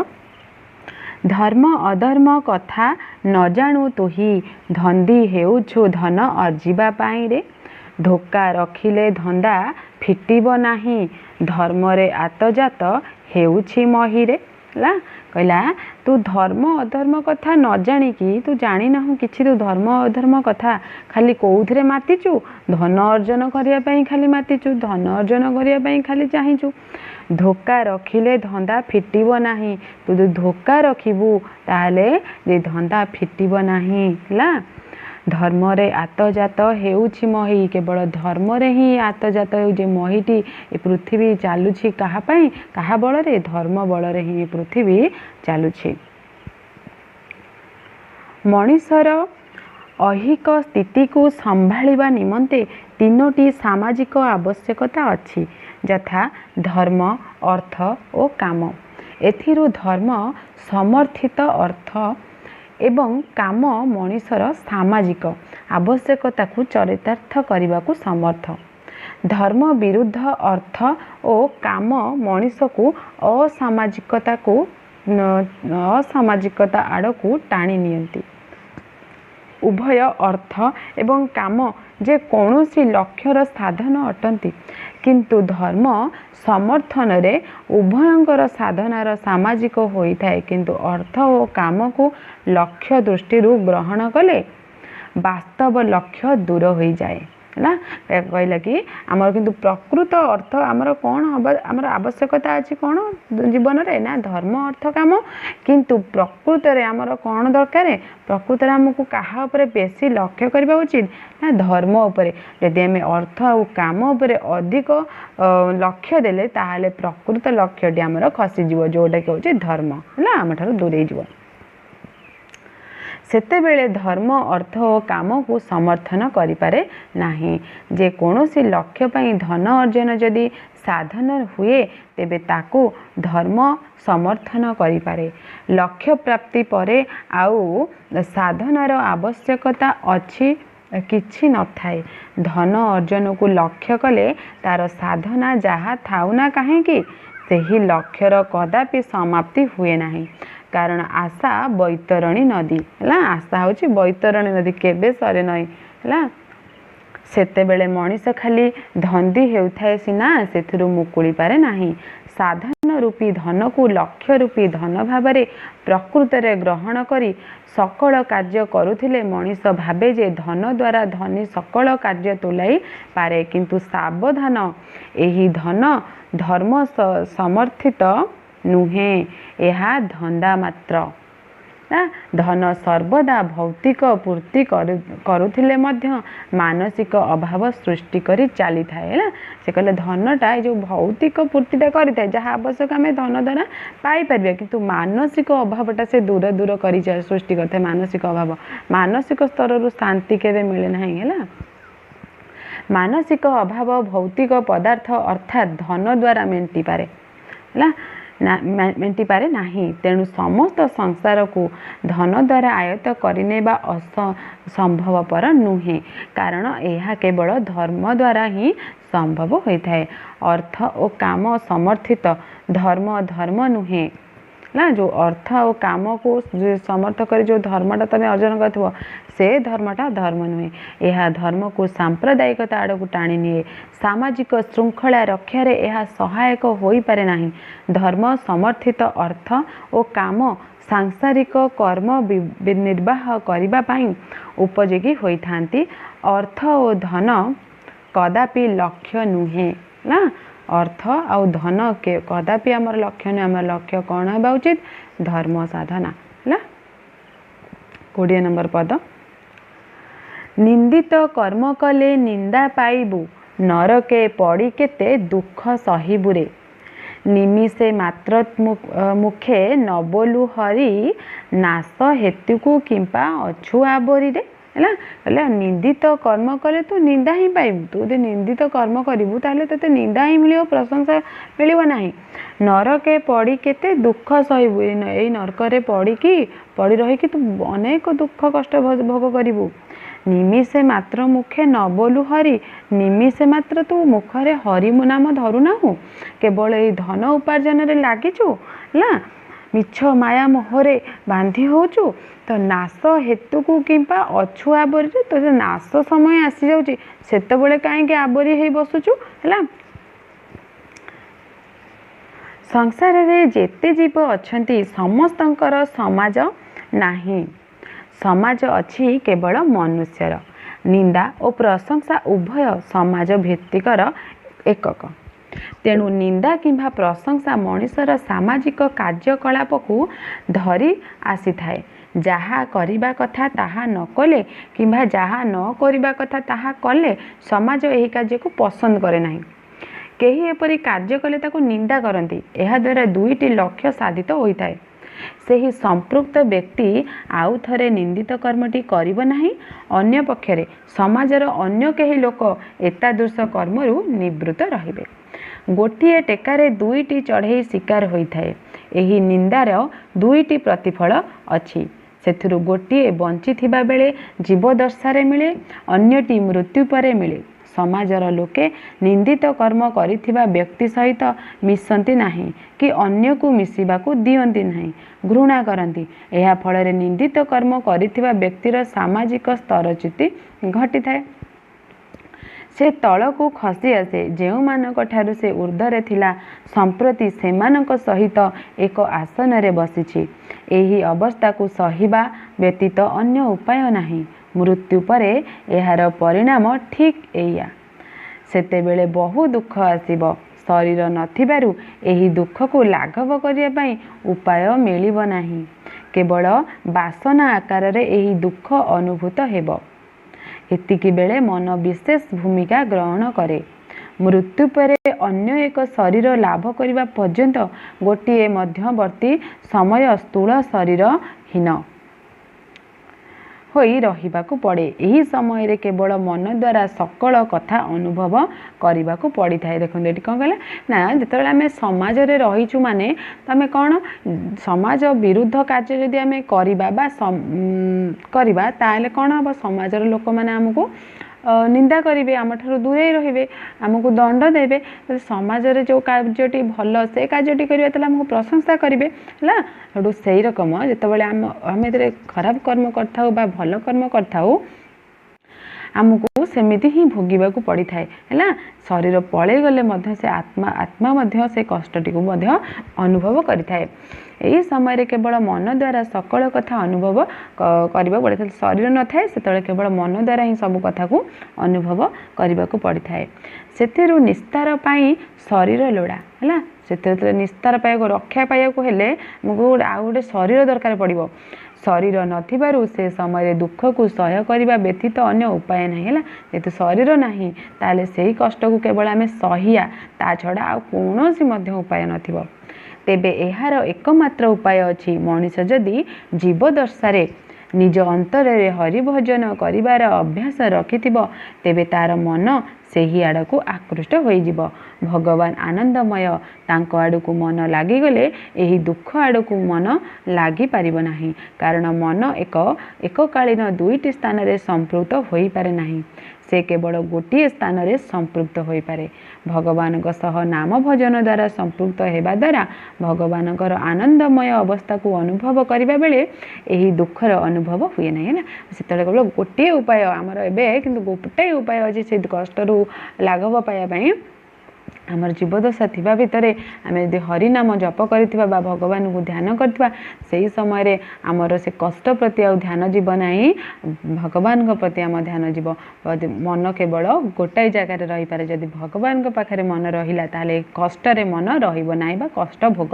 धर्म अधर्म कथा न जाणु तुही धंदी हेउछु धन अर्जिबा पाई रे धोका रखिले धंदा फिटिब नाही धर्म रे आतजात हेउछि महीरे ला कहला तू धर्म अधर्म कथा न जाणिकी तू जानी ना किछि तू धर्म अधर्म कथा खाली कौथिरे मातिचु धन अर्जन करिया पई खाली मातिचु धन अर्जन करिया पई खाली चाहिचु धोका रखिले धंदा फिटिब नाही तू धोका रखिबू ताहले जे धंदा फिटिब नाही ला धर्म रे आतजात हेउछि मही केवल धर्म रे ही आतजात जे महीटी ए पृथ्वी चालुछि कहा पई कहा बल रे धर्म बल रे ही पृथ्वी चालुछि। मनीषर ऐहिक स्थिति को संभाळिबा निमंते तीनोटी सामाजिक आवश्यकता अछि यथा धर्म अर्थ और काम। एथिरु धर्म समर्थित अर्थ एवं काम मनीषर सामाजिक आवश्यकता को चरितार्थ करने को समर्थ धर्म विरुद्ध अर्थ और काम मनीष को असामाजिकता आड़ को टाणी नियंती। उभय अर्थ एवं काम जे कौनसी लक्ष्यर साधन अटंती किंतु धर्म समर्थन रे उभयंकर साधनार सामाजिक होता है किंतु अर्थ और काम को लक्ष्य दृष्टि ग्रहण कले वास्तव लक्ष्य दूर हो जाए ना कहला कि आमर किंतु प्रकृत अर्थ आमर कौन आमर आवश्यकता अछि कौन जीवन रे ना धर्म अर्थ काम किंतु प्रकृत रे आमर कौन दरकार प्रकृत रे हमको कहा ऊपर बेसी लक्ष्य करबा उचित ना धर्म ऊपर यदि आम अर्थ और काम ऊपर अधिक लक्ष्य देले ताहाले प्रकृत लक्ष्यटी आमर खसी जीव जोटा कि होछि धर्म ना आम ठारू दूरे जीव सेतेबेले धर्म अर्थ और काम को समर्थन करिपारे नाही जे कौनसी लक्ष्य पई धन अर्जन जदि साधन हुए तेबे ताको धर्म समर्थन करिपारे लक्ष्य प्राप्ति परे आउ साधनार आवश्यकता अछि किछि न थाए धन अर्जन को लक्ष्य कले तार साधना जहा थाउना काहे कि सेही लक्ष्यर कदापि समाप्ति हुए नाही कारण आशा बैतरणी नदी है आशा हूँ बैतरणी नदी केबे सरे नई है सेतेबेले मनीष खाली धंदी हेउथाए सिना सेथिरु मुकुली पारे नाही साधन रूपी धन को लक्ष्य रूपी धन भावरे प्रकृत रे ग्रहण करी सकल कार्य करुथिले मनीष भावे जे धन द्वारा धनी सकल कार्य तुलाई पारे किंतु सावधान एही धन धर्म समर्थित नुहे यह धंदा मात्र धन सर्वदा भौतिक पूर्ति करुथिले मध्य मानसिक अभाव सृष्टि करी चली थाए से कहले धनटा जो भौतिक पूर्तिटा करिथाए जहाँ आवश्यक आम धन द्वारा पाई परिबा किंतु मानसिक अभावटा से दूर दूर करी सृष्टि करते मानसिक अभाव मानसिक स्तर रु शांति केबे मिले नाही है मानसिक अभाव भौतिक पदार्थ अर्थात धन द्वारा मेंटी पारे मेंटी पारे नाही। तेणु समस्त संसार को धन द्वारा आयत्त करनेबा असंभवपर नुहे, कारण यह केवल धर्म द्वारा ही संभव होता है। अर्थ और काम समर्थित धर्म धर्म नुहे ना, जो अर्थ और काम को समर्थ कर जो धर्मटा तुम अर्जन कर से धर्मटा धर्म नुहे। यह धर्म को सांप्रदायिकता आड़ को टाणी निए। सामाजिक श्रृंखला रक्षार यह सहायक हो पारे नहीं। धर्म समर्थित अर्थ और काम सांसारिक कर्म निर्वाह करने उपयोगी होती। अर्थ और धन कदापि लक्ष्य नुहे ना, अर्थ आउ धन के कदापि आमर लक्ष्य नुहे। आम लक्ष्य कौन होगा उचित? धर्म साधना है। 20 नंबर पद, निंदित कर्म कले निंदा पाइबु, नरके पड़ी केते दुख सहिबुरे। निमिषे मात्र मुखे न बोलु हरि, नाश हेतु को किंपा अछु आबरी रे है। कहले निंदित कर्म कले तू निंदा ही पाइबु। तू यदि निंदित कर्म करू ताहले तते निंदा ही मिलियो, प्रशंसा मिलिबो नाही। नरके पड़ी केते दुख सहिबु, ए नरकरे पड़ी रही कि तू अनेक दुख कष्ट भोग करिबु। निमिषे मात्र मुखे न बोलु हरि, निमिषे मात्र तू मुखरे हरि नाम धरु नाहु, केवल ए धन उपार्जन रे लागिचु ना, मिछ माया मोहरे बांधी होचु। तो नाश हेतु को किंपा अछु आबरी, तो नाश समय आसी जाउची सेतबेले काहेकि आबरी हे बसुचु है। संसार रे जेते जीव अछंती समस्तंकर समाज नाही। समाज अच्छी केवल मनुष्यर। निंदा और प्रशंसा उभय समाज भित्तिकर एकक। तेणु निंदा किंबा प्रशंसा मनुष्यर सामाजिक कार्यकलाप को धरी आसी थाए। जहा करिबा कथा ताहा न कले किंबा जहा न करिबा कथा ताहा कले समाज एही कार्य को पसंद करे नाही। केही एपरि कार्य कले ताको निंदा करती। एहा द्वारा दुईटी लक्ष्य साधित होता है। सेही संपृक्त व्यक्ति आउ थरे निंदित कर्मटी करिब नाही। अन्य पक्षरे समाजर अन्य केही लोक एतादृश कर्मरु निवृत्त रहिबे। गोटिए टेकारे दुईटी चढ़ई शिकार होइथाए। एही निंदार दुईटी प्रतिफल अछि। सेथिरु गोटिए बंची थिबा बेले जीवदशारे मिले, अन्यटी मृत्यु परे मिले। समाजर लोके निंदित कर्म करिथिबा व्यक्ति सहित मिसंती नाही कि अन्य को मिसिबाकू दियंती नाही, घृणा करती। एहा फଳରେ निंदित कर्म करिथिबा व्यक्तिर सामाजिक स्तरच्युति घटी थाए। से तळकू खसी आसे। जेउ मानक ठारु से ऊर्ध्वरे थिला संप्रति सेमानक सहित एक आसन रे बसिछि। एही अवस्था को सहिबा व्यतीत अन्य उपाय नाही। मृत्यु परे एहार परिणाम ठीक एया। सेतेबेले बहु दुख आसिब। शरीर नथिबारु एही दुख को लाघव करिया पई उपाय मिलिब नाही। केवल वासना आकार रे एही दुख अनुभूत हेब। एतिकी बेले मन विशेष भूमिका ग्रहण करे। मृत्यु परे अन्य एक शरीर लाभ करने पर्यंत गोटे मध्यवर्ती समय स्थूल शरीर हीन होई रहिबाकू पड़े। यही समय रे केवल मन द्वारा सकल कथा अनुभव करने को पड़ी था। देखो ये कौन कहला ना, जिते आम समाज रे रहीचु माने तमें कौन समाज विरुद्ध कार्य जदि आम करवा ताले कौन हम समाजर लोक मैंने आमको निंदा करेंगे, आम ठार दूरे रे, आमको दंड देवे। तो समाज रे जो कार्यटी भल से कार्यटी करेंगे तो आमको प्रशंसा करेंगे है। से रकम जितेबाला आम ए खराब कर्म करता भल कर्म करता आमको सेमिति ही भोगिबाकू पड़ी थाए है। शरीर पलई गले से आत्मा से कष्टटी को अनुभव करि थाए। यही समय केवल मन द्वारा सकल कथा अनुभव करने पड़े। शरीर न थाए से केवल मन द्वारा ही सब कथा को अनुभव करने को पड़ी थाए। से निस्तार पाई शरीर लोड़ा है। से निस्तार पाइक रक्षा पाइक हेले आमको आउ गोटे शरीर दरकार पड़ो। शरीर नथिबारु से समय दुख को सह्य करने व्यतीत अन्य उपाय नहीं है। जेहेतु शरीर नहीं ताले सही कष्ट को केवल आम सहिया, ता छड़ा आ कौनसी उपाय नथिबो। तेबे एहार एकमात्र उपाय अछि मनीष जदि जीवदशारे निज अंतर रे हरिभजन करिवार अभ्यास रखिथिबो तेबे तार मन ସେହି ଆଡ଼କୁ ଆକୃଷ୍ଟ ହୋଇଯିବ। ଭଗବାନ ଆନନ୍ଦମୟ, ତାଙ୍କ ଆଡ଼କୁ ମନ ଲାଗିଗଲେ ଏହି ଦୁଃଖ ଆଡ଼କୁ ମନ ଲାଗିପାରିବ ନାହିଁ। କାରଣ ମନ ଏକକାଳୀନ ଦୁଇଟି ସ୍ଥାନରେ ସମ୍ପୃକ୍ତ ହୋଇପାରେ ନାହିଁ, ସେ କେବଳ ଗୋଟିଏ ସ୍ଥାନରେ ସମ୍ପୃକ୍ତ ହୋଇପାରେ। ଭଗବାନଙ୍କ ସହ ନାମ ଭଜନ ଦ୍ୱାରା ସମ୍ପୃକ୍ତ ହେବା ଦ୍ୱାରା ଭଗବାନଙ୍କର ଆନନ୍ଦମୟ ଅବସ୍ଥାକୁ ଅନୁଭବ କରିବା ବେଳେ ଏହି ଦୁଃଖର ଅନୁଭବ ହୁଏ ନାହିଁ। ହେଲା, ସେତେବେଳେ କେବଳ ଗୋଟିଏ ଉପାୟ ଆମର ଏବେ, କିନ୍ତୁ ଗୋଟାଏ ଉପାୟ ଅଛି ସେ କଷ୍ଟରୁ ଲାଘବ ପାଇବା ପାଇଁ। ଆମର ଜୀବଦଶା ଥିବା ଭିତରେ ଆମେ ଯଦି ହରିନାମ ଜପ କରିଥିବା ବା ଭଗବାନଙ୍କୁ ଧ୍ୟାନ କରିଥିବା, ସେହି ସମୟରେ ଆମର ସେ କଷ୍ଟ ପ୍ରତି ଆଉ ଧ୍ୟାନ ଯିବ ନାହିଁ, ଭଗବାନଙ୍କ ପ୍ରତି ଆମ ଧ୍ୟାନ ଯିବ। ମନ କେବଳ ଗୋଟାଏ ଜାଗାରେ ରହିପାରେ। ଯଦି ଭଗବାନଙ୍କ ପାଖରେ ମନ ରହିଲା ତାହେଲେ କଷ୍ଟରେ ମନ ରହିବ ନାହିଁ ବା କଷ୍ଟ ଭୋଗ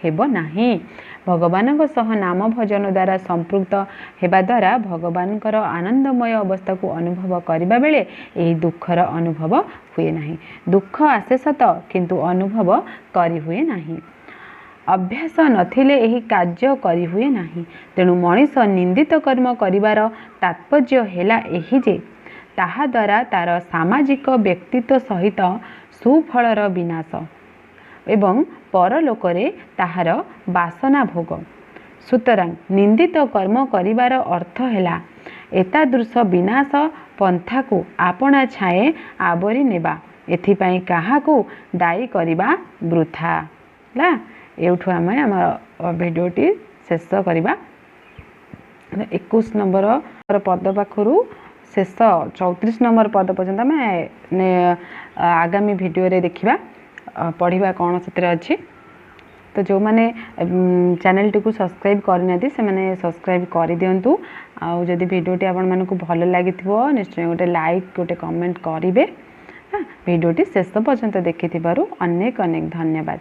ହେବ ନାହିଁ। ଭଗବାନଙ୍କ ସହ ନାମ ଭଜନ ଦ୍ୱାରା ସମ୍ପୃକ୍ତ ହେବା ଦ୍ୱାରା ଭଗବାନଙ୍କର ଆନନ୍ଦମୟ ଅବସ୍ଥାକୁ ଅନୁଭବ କରିବା ବେଳେ ଏହି ଦୁଃଖର ଅନୁଭବ ହୁଏ ନାହିଁ। ଦୁଃଖ ଆସେ ସତ, କିନ୍ତୁ ଅନୁଭବ କରିହୁଏ ନାହିଁ। ଅଭ୍ୟାସ ନଥିଲେ ଏହି କାର୍ଯ୍ୟ କରିହୁଏ ନାହିଁ। ତେଣୁ ମଣିଷ ନିନ୍ଦିତ କର୍ମ କରିବାର ତାତ୍ପର୍ଯ୍ୟ ହେଲା ଏହି ଯେ ତାହା ଦ୍ୱାରା ତାର ସାମାଜିକ ବ୍ୟକ୍ତିତ୍ୱ ସହିତ ସୁଫଳର ବିନାଶ ଏବଂ ପରଲୋକରେ ତାହାର ବାସନା ଭୋଗ। ସୁତରାଂ ନିନ୍ଦିତ କର୍ମ କରିବାର ଅର୍ଥ ହେଲା ଏତାଦୃଶ ବିନାଶ ପନ୍ଥାକୁ ଆପଣା ଛାଏଁ ଆବରି ନେବା। ଏଥିପାଇଁ କାହାକୁ ଦାୟୀ କରିବା ବୃଥା। ହେଲା, ଏଇଠୁ ଆମେ ଆମର ଭିଡ଼ିଓଟି ଶେଷ କରିବା। 21 ନମ୍ବର ପଦ ପାଖରୁ ଶେଷ 34 ନମ୍ବର ପଦ ପର୍ଯ୍ୟନ୍ତ ଆମେ ଆଗାମୀ ଭିଡ଼ିଓରେ ଦେଖିବା, ପଢ଼ିବା କ'ଣ ସେଥିରେ ଅଛି। ତ ଯେଉଁମାନେ ଚ୍ୟାନେଲଟିକୁ ସବସ୍କ୍ରାଇବ୍ କରିନାହାନ୍ତି ସେମାନେ ସବସ୍କ୍ରାଇବ୍ କରିଦିଅନ୍ତୁ। ଆଉ ଯଦି ଭିଡ଼ିଓଟି ଆପଣମାନଙ୍କୁ ଭଲ ଲାଗିଥିବ ନିଶ୍ଚୟ ଗୋଟେ ଲାଇକ୍, ଗୋଟେ କମେଣ୍ଟ କରିବେ। ଭିଡ଼ିଓଟି ଶେଷ ପର୍ଯ୍ୟନ୍ତ ଦେଖିଥିବାରୁ ଅନେକ ଅନେକ ଧନ୍ୟବାଦ।